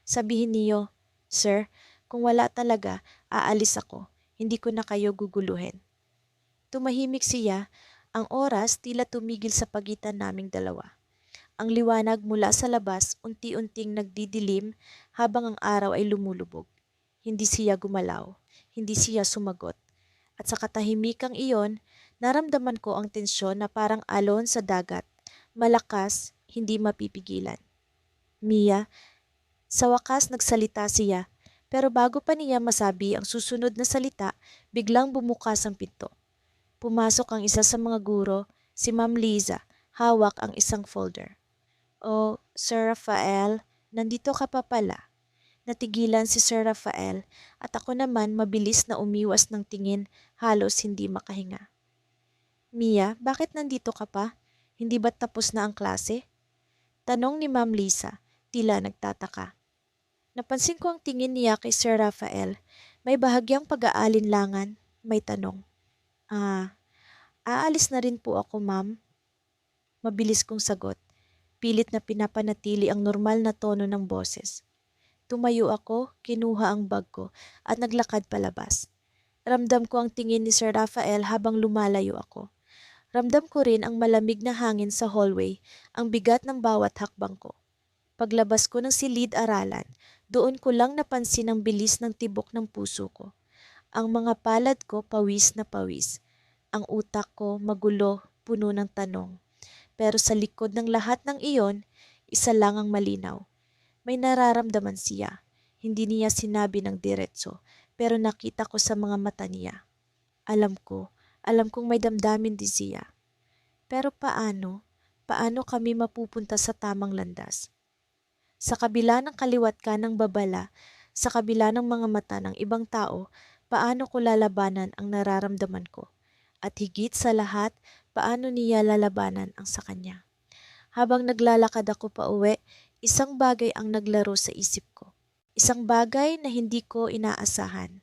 Speaker 1: Sabihin niyo, Sir, kung wala talaga, aalis ako. Hindi ko na kayo guguluhin. Tumahimik siya. Ang oras tila tumigil sa pagitan naming dalawa. Ang liwanag mula sa labas unti-unting nagdidilim habang ang araw ay lumulubog. Hindi siya gumalaw. Hindi siya sumagot. At sa katahimikang iyon, Naramdaman ko ang tensyon na parang alon sa dagat. Malakas, hindi mapipigilan. Mia, sa wakas nagsalita siya. Pero bago pa niya masabi ang susunod na salita, biglang bumukas ang pinto. Pumasok ang isa sa mga guro, si Ma'am Liza, hawak ang isang folder. "Oh, Sir Rafael, nandito ka pa pala." Natigilan si Sir Rafael at ako naman mabilis na umiwas ng tingin, halos hindi makahinga. "Mia, bakit nandito ka pa? Hindi ba't tapos na ang klase?" Tanong ni Ma'am Lisa, tila nagtataka. Napansin ko ang tingin niya kay Sir Rafael. May bahagyang pag-aalinlangan, may tanong. "Ah, aalis na rin po ako, ma'am." Mabilis kong sagot. Pilit na pinapanatili ang normal na tono ng boses. Tumayo ako, kinuha ang bag ko, at naglakad palabas. Ramdam ko ang tingin ni Sir Rafael habang lumalayo ako. Ramdam ko rin ang malamig na hangin sa hallway, ang bigat ng bawat hakbang ko. Paglabas ko ng silid-aralan, doon ko lang napansin ang bilis ng tibok ng puso ko. Ang mga palad ko pawis na pawis. Ang utak ko magulo, puno ng tanong. Pero sa likod ng lahat ng iyon, isa lang ang malinaw. May nararamdaman siya. Hindi niya sinabi ng diretso, pero nakita ko sa mga mata niya. Alam kong may damdamin din siya. Pero paano? Paano kami mapupunta sa tamang landas? Sa kabila ng kaliwat ka ng babala, sa kabila ng mga mata ng ibang tao, paano ko lalabanan ang nararamdaman ko? At higit sa lahat, paano niya lalabanan ang sa kanya? Habang naglalakad ako pa uwi, isang bagay ang naglaro sa isip ko. Isang bagay na hindi ko inaasahan.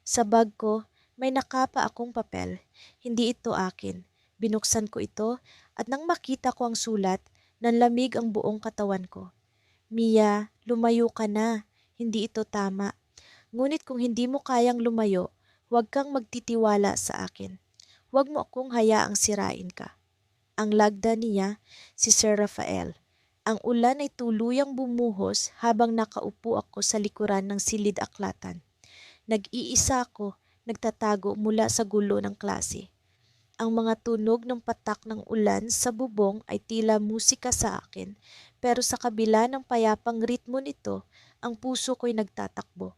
Speaker 1: Sa bag ko, may nakapa akong papel. Hindi ito akin. Binuksan ko ito at nang makita ko ang sulat, nanlamig ang buong katawan ko. "Mia, lumayo ka na. Hindi ito tama. Ngunit kung hindi mo kayang lumayo, huwag kang magtitiwala sa akin. Huwag mo akong hayaang sirain ka." Ang lagda niya, si Sir Rafael. Ang ulan ay tuluyang bumuhos habang nakaupo ako sa likuran ng silid-aklatan. Nag-iisa ako, nagtatago mula sa gulo ng klase. Ang mga tunog ng patak ng ulan sa bubong ay tila musika sa akin, pero sa kabila ng payapang ritmo nito, ang puso ko'y nagtatakbo.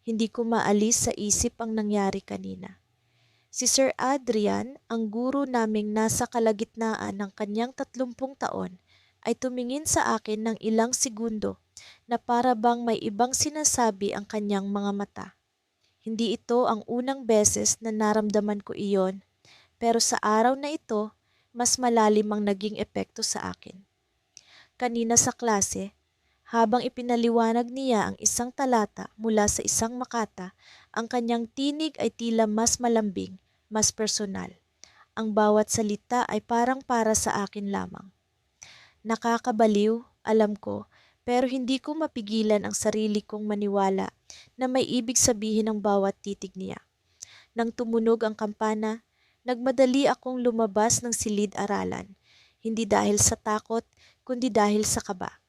Speaker 1: Hindi ko maalis sa isip ang nangyari kanina. Si Sir Adrian, ang guro naming nasa kalagitnaan ng kanyang 30 taon, ay tumingin sa akin ng ilang segundo na para bang may ibang sinasabi ang kanyang mga mata. Hindi ito ang unang beses na naramdaman ko iyon, pero sa araw na ito, mas malalim ang naging epekto sa akin. Kanina sa klase, habang ipinaliwanag niya ang isang talata mula sa isang makata, ang kanyang tinig ay tila mas malambing, mas personal. Ang bawat salita ay parang para sa akin lamang. Nakakabaliw, alam ko, pero hindi ko mapigilan ang sarili kong maniwala na may ibig sabihin ang bawat titig niya. Nang tumunog ang kampana, nagmadali akong lumabas ng silid-aralan, hindi dahil sa takot, kundi dahil sa kaba.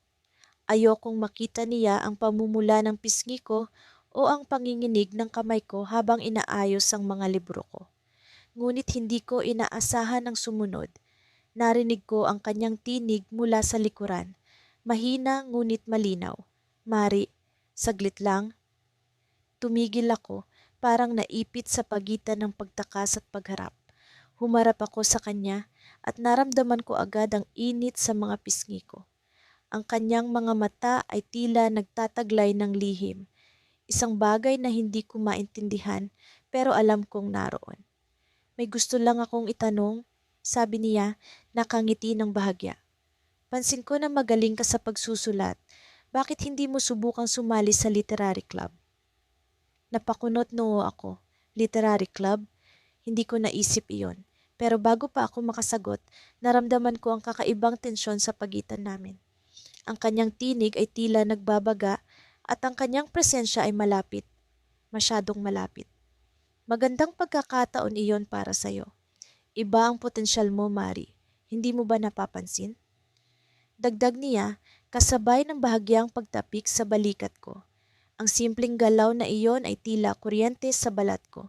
Speaker 1: Ayokong makita niya ang pamumula ng pisngi ko o ang panginginig ng kamay ko habang inaayos ang mga libro ko. Ngunit hindi ko inaasahan ang sumunod. Narinig ko ang kanyang tinig mula sa likuran. Mahina ngunit malinaw. "Mari, saglit lang." Tumigil ako, parang naipit sa pagitan ng pagtakas at pagharap. Humarap ako sa kanya at naramdaman ko agad ang init sa mga pisngi ko. Ang kanyang mga mata ay tila nagtataglay ng lihim. Isang bagay na hindi ko maintindihan pero alam kong naroon. "May gusto lang akong itanong," sabi niya, nakangiti ng bahagya. "Pansin ko na magaling ka sa pagsusulat. Bakit hindi mo subukang sumali sa literary club?" Napakunot noo ako. Literary club? Hindi ko naisip iyon. Pero bago pa ako makasagot, naramdaman ko ang kakaibang tensyon sa pagitan namin. Ang kanyang tinig ay tila nagbabaga at ang kanyang presensya ay malapit. Masyadong malapit. "Magandang pagkakataon iyon para sa'yo. Iba ang potensyal mo, Mari. Hindi mo ba napapansin?" Dagdag niya, kasabay ng bahagyang pagtapik sa balikat ko. Ang simpleng galaw na iyon ay tila kuryente sa balat ko.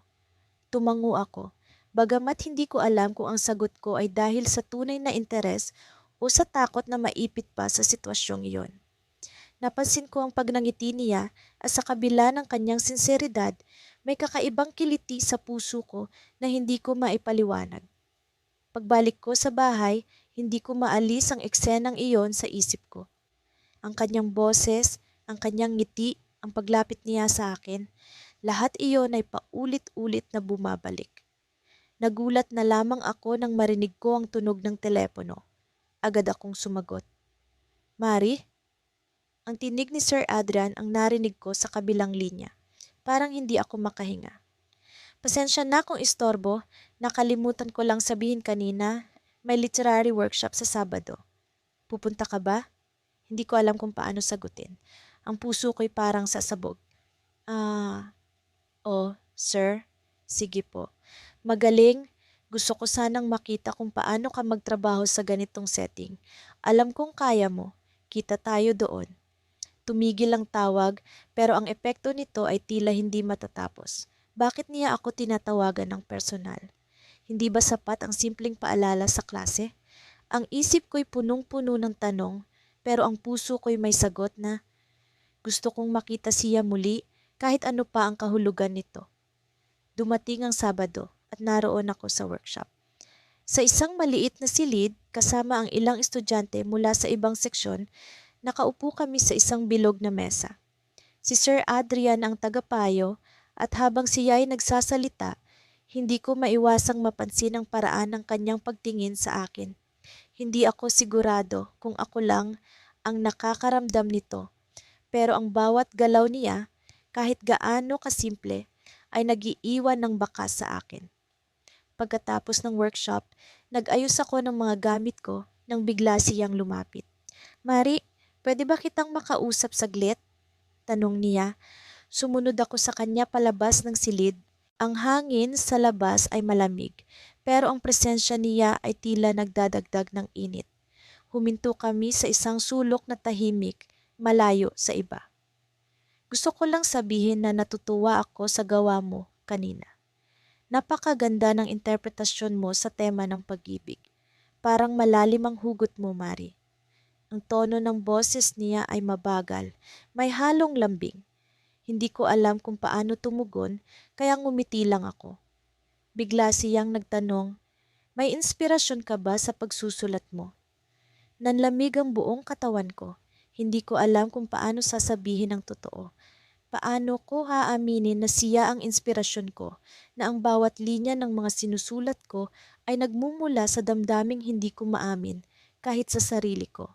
Speaker 1: Tumango ako. Bagamat hindi ko alam kung ang sagot ko ay dahil sa tunay na interes o sa takot na maipit pa sa sitwasyong iyon. Napansin ko ang pagnangiti niya at sa kabila ng kanyang sinseridad, may kakaibang kiliti sa puso ko na hindi ko maipaliwanag. Pagbalik ko sa bahay, hindi ko maalis ang eksenang iyon sa isip ko. Ang kanyang boses, ang kanyang ngiti, ang paglapit niya sa akin, lahat iyon ay paulit-ulit na bumabalik. Nagulat na lamang ako nang marinig ko ang tunog ng telepono. Agad akong sumagot. Mari? Ang tinig ni Sir Adrian ang narinig ko sa kabilang linya. Parang hindi ako makahinga. Pasensya na kung istorbo, nakalimutan ko lang sabihin kanina, may literary workshop sa Sabado. Pupunta ka ba? Hindi ko alam kung paano sagutin. Ang puso ko'y parang sasabog. Sir, sige po. Magaling, gusto ko sanang makita kung paano ka magtrabaho sa ganitong setting. Alam kong kaya mo, kita tayo doon. Tumigil ang tawag pero ang epekto nito ay tila hindi matatapos. Bakit niya ako tinatawagan ng personal? Hindi ba sapat ang simpleng paalala sa klase? Ang isip ko'y punong-puno ng tanong pero ang puso ko'y may sagot na gusto kong makita siya muli kahit ano pa ang kahulugan nito. Dumating ang Sabado at naroon ako sa workshop. Sa isang maliit na silid kasama ang ilang estudyante mula sa ibang seksyon, nakaupo kami sa isang bilog na mesa. Si Sir Adrian ang tagapayo at habang siya ay nagsasalita, hindi ko maiwasang mapansin ang paraan ng kanyang pagtingin sa akin. Hindi ako sigurado kung ako lang ang nakakaramdam nito, pero ang bawat galaw niya, kahit gaano kasimple, ay nag-iiwan ng bakas sa akin. Pagkatapos ng workshop, nag-ayos ako ng mga gamit ko nang bigla siyang lumapit. Mari, pwede ba kitang makausap saglit? Tanong niya. Sumunod ako sa kanya palabas ng silid. Ang hangin sa labas ay malamig, pero ang presensya niya ay tila nagdadagdag ng init. Huminto kami sa isang sulok na tahimik, malayo sa iba. Gusto ko lang sabihin na natutuwa ako sa gawa mo kanina. Napakaganda ng interpretasyon mo sa tema ng pag-ibig. Parang malalim ang hugot mo, Mari. Ang tono ng boses niya ay mabagal, may halong lambing. Hindi ko alam kung paano tumugon, kaya ngumiti lang ako. Bigla siyang nagtanong, may inspirasyon ka ba sa pagsusulat mo? Nanlamig ang buong katawan ko. Hindi ko alam kung paano sasabihin ang totoo. Paano ko haaminin na siya ang inspirasyon ko, na ang bawat linya ng mga sinusulat ko ay nagmumula sa damdaming hindi ko maamin kahit sa sarili ko.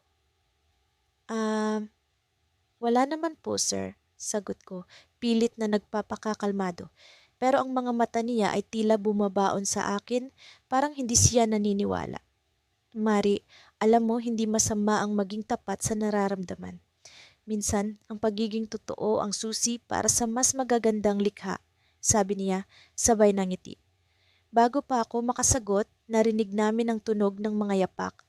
Speaker 1: Wala naman po, sir, sagot ko, pilit na nagpapakakalmado. Pero ang mga mata niya ay tila bumabaon sa akin, parang hindi siya naniniwala. Mari, alam mo hindi masama ang maging tapat sa nararamdaman. Minsan, ang pagiging totoo ang susi para sa mas magagandang likha, sabi niya, sabay ng ngiti. Bago pa ako makasagot, narinig namin ang tunog ng mga yapak.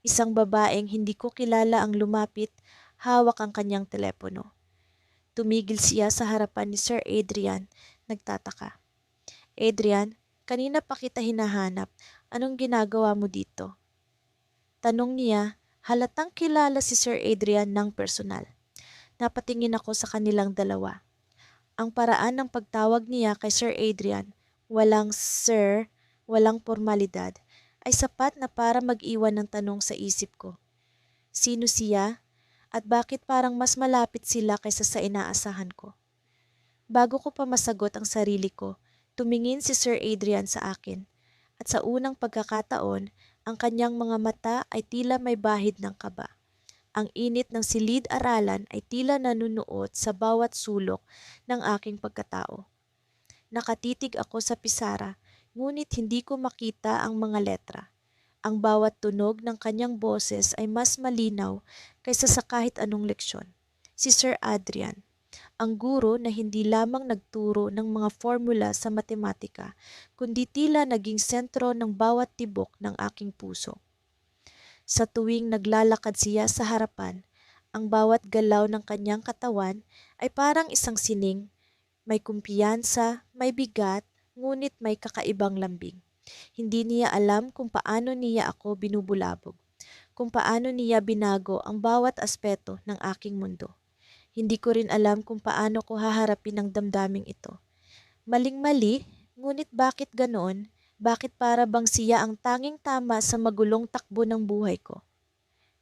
Speaker 1: Isang babaeng hindi ko kilala ang lumapit, hawak ang kanyang telepono. Tumigil siya sa harapan ni Sir Adrian, nagtataka. Adrian, kanina pa kita hinahanap. Anong ginagawa mo dito? Tanong niya, halatang kilala si Sir Adrian ng personal. Napatingin ako sa kanilang dalawa. Ang paraan ng pagtawag niya kay Sir Adrian, walang sir, walang formalidad, ay sapat na para mag-iwan ng tanong sa isip ko. Sino siya? At bakit parang mas malapit sila kaysa sa inaasahan ko? Bago ko pa masagot ang sarili ko, tumingin si Sir Adrian sa akin. At sa unang pagkakataon, ang kanyang mga mata ay tila may bahid ng kaba. Ang init ng silid-aralan ay tila nanunuot sa bawat sulok ng aking pagkatao. Nakatitig ako sa pisara, ngunit hindi ko makita ang mga letra. Ang bawat tunog ng kanyang boses ay mas malinaw kaysa sa kahit anong leksyon. Si Sir Adrian, ang guro na hindi lamang nagturo ng mga formula sa matematika, kundi tila naging sentro ng bawat tibok ng aking puso. Sa tuwing naglalakad siya sa harapan, ang bawat galaw ng kanyang katawan ay parang isang sining, may kumpiyansa, may bigat, ngunit may kakaibang lambing. Hindi niya alam kung paano niya ako binubulabog, kung paano niya binago ang bawat aspeto ng aking mundo. Hindi ko rin alam kung paano ko haharapin ang damdaming ito. Maling-mali, ngunit bakit ganoon? Bakit para bang siya ang tanging tama sa magulong takbo ng buhay ko?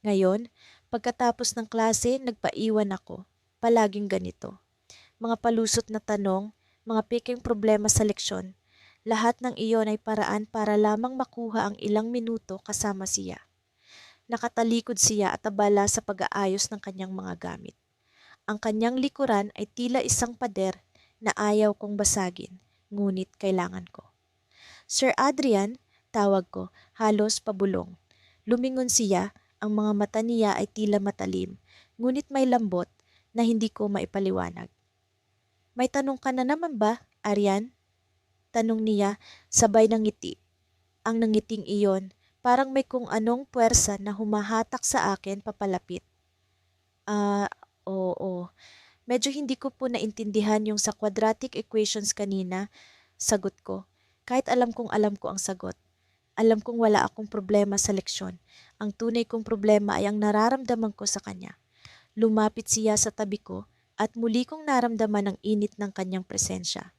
Speaker 1: Ngayon, pagkatapos ng klase, nagpaiwan ako. Palaging ganito. Mga palusot na tanong, mga peking problema sa leksyon, lahat ng iyon ay paraan para lamang makuha ang ilang minuto kasama siya. Nakatalikod siya at abala sa pag-aayos ng kanyang mga gamit. Ang kanyang likuran ay tila isang pader na ayaw kong basagin, ngunit kailangan ko. Sir Adrian, tawag ko, halos pabulong. Lumingon siya, ang mga mata niya ay tila matalim, ngunit may lambot na hindi ko maipaliwanag. May tanong ka na naman ba, Arian? Tanong niya, sabay ng ngiti. Ang nangiting iyon, parang may kung anong puwersa na humahatak sa akin papalapit. Oo. Medyo hindi ko po naintindihan yung sa quadratic equations kanina, sagot ko. Kahit alam ko ang sagot. Alam kong wala akong problema sa leksyon. Ang tunay kong problema ay ang nararamdaman ko sa kanya. Lumapit siya sa tabi ko at muli kong naramdaman ang init ng kanyang presensya.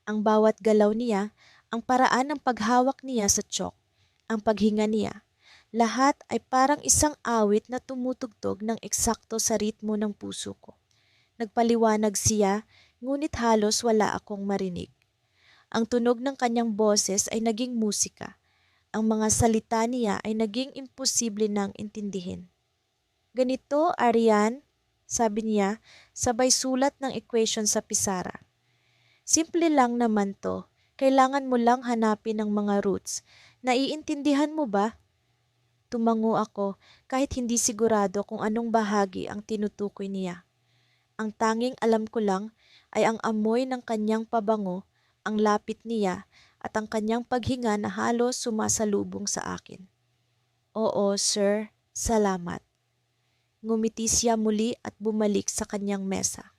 Speaker 1: Ang bawat galaw niya, ang paraan ng paghawak niya sa chalk, ang paghinga niya, lahat ay parang isang awit na tumutugtog ng eksakto sa ritmo ng puso ko. Nagpaliwanag siya, ngunit halos wala akong marinig. Ang tunog ng kanyang boses ay naging musika. Ang mga salita niya ay naging imposible nang intindihin. Ganito, Arian, sabi niya, sabay sulat ng equation sa pisara. Simple lang naman to. Kailangan mo lang hanapin ang mga roots. Naiintindihan mo ba? Tumango ako kahit hindi sigurado kung anong bahagi ang tinutukoy niya. Ang tanging alam ko lang ay ang amoy ng kanyang pabango, ang lapit niya at ang kanyang paghinga na halos sumasalubong sa akin. Oo, sir. Salamat. Ngumiti siya muli at bumalik sa kanyang mesa.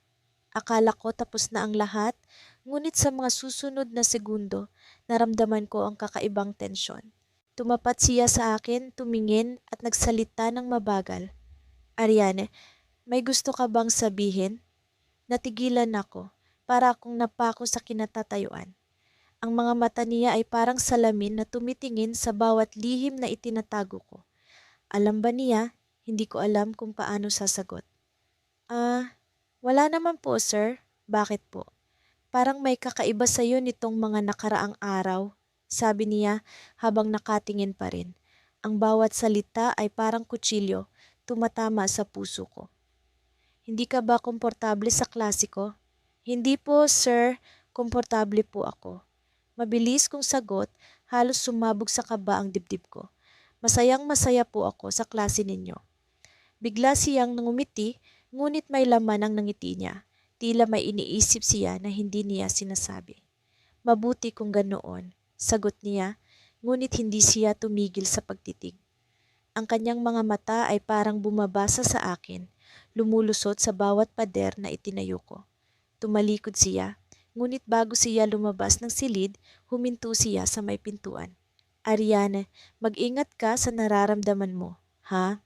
Speaker 1: Akala ko tapos na ang lahat, ngunit sa mga susunod na segundo, naramdaman ko ang kakaibang tensyon. Tumapat siya sa akin, tumingin at nagsalita ng mabagal. Ariane, may gusto ka bang sabihin? Natigilan ako, para akong napako sa kinatatayuan. Ang mga mata niya ay parang salamin na tumitingin sa bawat lihim na itinatago ko. Alam ba niya? Hindi ko alam kung paano sasagot. Wala naman po, sir. Bakit po? Parang may kakaiba sa'yo nitong mga nakaraang araw, sabi niya habang nakatingin pa rin. Ang bawat salita ay parang kutsilyo, tumatama sa puso ko. Hindi ka ba komportable sa klase ko? Hindi po, sir. Komportable po ako. Mabilis kong sagot, halos sumabog sa kaba ang dibdib ko. Masayang-masaya po ako sa klase ninyo. Bigla siyang nangumiti, ngunit may laman ang nangiti niya. Tila may iniisip siya na hindi niya sinasabi. Mabuti kung ganoon, sagot niya, ngunit hindi siya tumigil sa pagtitig. Ang kanyang mga mata ay parang bumabasa sa akin, lumulusot sa bawat pader na itinayo ko. Tumalikod siya, ngunit bago siya lumabas ng silid, huminto siya sa may pintuan. Ariane, mag-ingat ka sa nararamdaman mo, ha?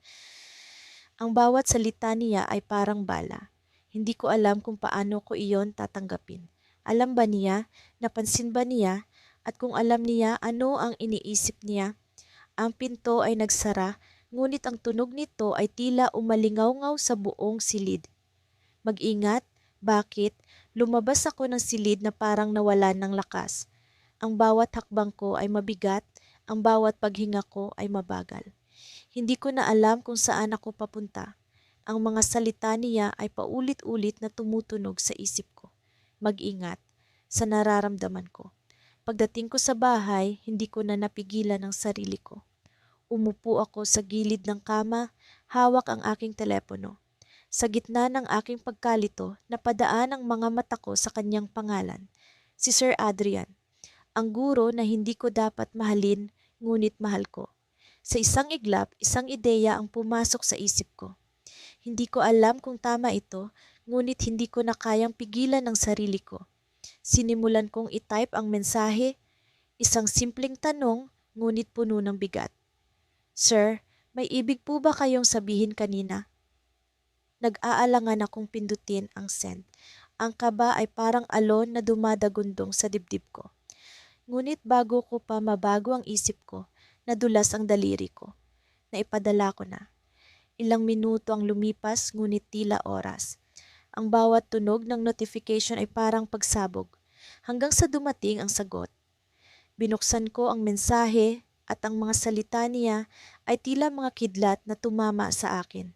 Speaker 1: Ang bawat salita niya ay parang bala. Hindi ko alam kung paano ko iyon tatanggapin. Alam ba niya, napansin ba niya, at kung alam niya ano ang iniisip niya? Ang pinto ay nagsara, ngunit ang tunog nito ay tila umalingaw-ngaw sa buong silid. Mag-ingat, bakit? Lumabas ako ng silid na parang nawalan ng lakas. Ang bawat hakbang ko ay mabigat, ang bawat paghinga ko ay mabagal. Hindi ko na alam kung saan ako papunta. Ang mga salita niya ay paulit-ulit na tumutunog sa isip ko. Mag-ingat, sa nararamdaman ko. Pagdating ko sa bahay, hindi ko na napigilan ang sarili ko. Umupo ako sa gilid ng kama, hawak ang aking telepono. Sa gitna ng aking pagkalito, napadaan ang mga mata ko sa kanyang pangalan, si Sir Adrian, ang guro na hindi ko dapat mahalin, ngunit mahal ko. Sa isang iglap, isang ideya ang pumasok sa isip ko. Hindi ko alam kung tama ito, ngunit hindi ko na kayang pigilan ang sarili ko. Sinimulan kong itype ang mensahe, isang simpleng tanong ngunit puno ng bigat. Sir, may ibig po ba kayong sabihin kanina? Nag-aalangan akong pindutin ang send. Ang kaba ay parang alon na dumadagundong sa dibdib ko. Ngunit bago ko pa mabago ang isip ko, nadulas ang daliri ko. Naipadala ko na. Ilang minuto ang lumipas ngunit tila oras. Ang bawat tunog ng notification ay parang pagsabog, hanggang sa dumating ang sagot. Binuksan ko ang mensahe at ang mga salita niya ay tila mga kidlat na tumama sa akin.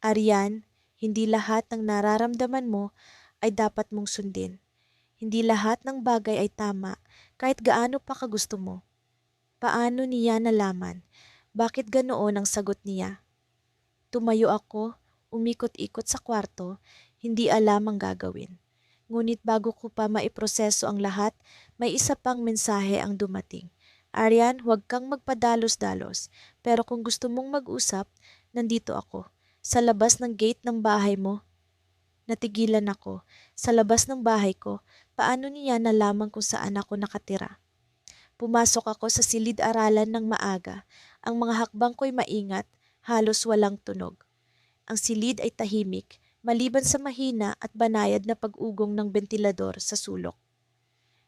Speaker 1: Arian, hindi lahat ng nararamdaman mo ay dapat mong sundin. Hindi lahat ng bagay ay tama kahit gaano pa kagusto mo. Paano niya nalaman? Bakit ganoon ang sagot niya? Tumayo ako, umikot-ikot sa kwarto, hindi alam ang gagawin. Ngunit bago ko pa maiproseso ang lahat, may isa pang mensahe ang dumating. Arian, huwag kang magpadalos-dalos, pero kung gusto mong mag-usap, nandito ako. Sa labas ng gate ng bahay mo. Natigilan ako. Sa labas ng bahay ko, paano niya nalaman kung saan ako nakatira? Pumasok ako sa silid-aralan ng maaga. Ang mga hakbang ko'y maingat, halos walang tunog. Ang silid ay tahimik, maliban sa mahina at banayad na pag-ugong ng bentilador sa sulok.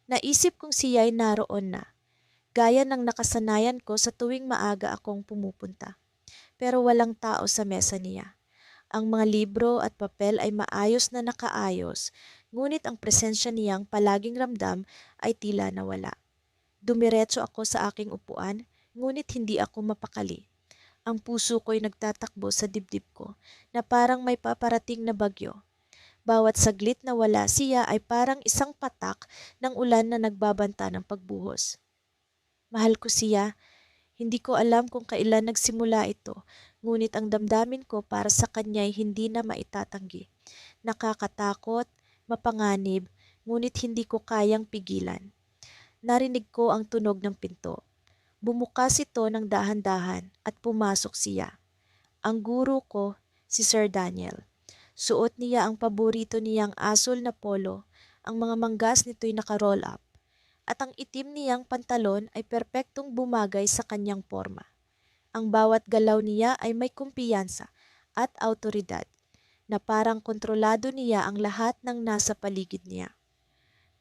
Speaker 1: Naisip kong siya'y naroon na, gaya ng nakasanayan ko sa tuwing maaga akong pumupunta. Pero walang tao sa mesa niya. Ang mga libro at papel ay maayos na nakaayos, ngunit ang presensya niyang palaging ramdam ay tila nawala. Dumiretso ako sa aking upuan, ngunit hindi ako mapakali. Ang puso ko'y nagtatakbo sa dibdib ko na parang may paparating na bagyo. Bawat saglit na wala siya ay parang isang patak ng ulan na nagbabanta ng pagbuhos. Mahal ko siya. Hindi ko alam kung kailan nagsimula ito, ngunit ang damdamin ko para sa kanya'y hindi na maitatanggi. Nakakatakot, mapanganib, ngunit hindi ko kayang pigilan. Narinig ko ang tunog ng pinto. Bumukas ito ng dahan-dahan at pumasok siya. Ang guro ko, si Sir Daniel. Suot niya ang paborito niyang asul na polo, ang mga manggas nito'y naka-roll up, at ang itim niyang pantalon ay perpektong bumagay sa kanyang porma. Ang bawat galaw niya ay may kumpiyansa at autoridad, na parang kontrolado niya ang lahat ng nasa paligid niya.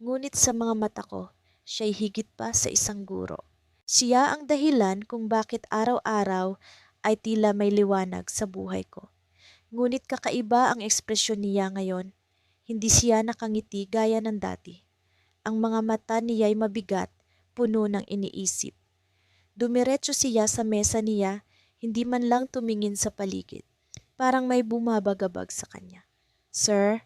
Speaker 1: Ngunit sa mga mata ko, siya'y higit pa sa isang guro. Siya ang dahilan kung bakit araw-araw ay tila may liwanag sa buhay ko. Ngunit kakaiba ang ekspresyon niya ngayon. Hindi siya nakangiti gaya ng dati. Ang mga mata niya'y mabigat, puno ng iniisip. Dumiretso siya sa mesa niya, hindi man lang tumingin sa paligid. Parang may bumabagabag sa kanya. Sir,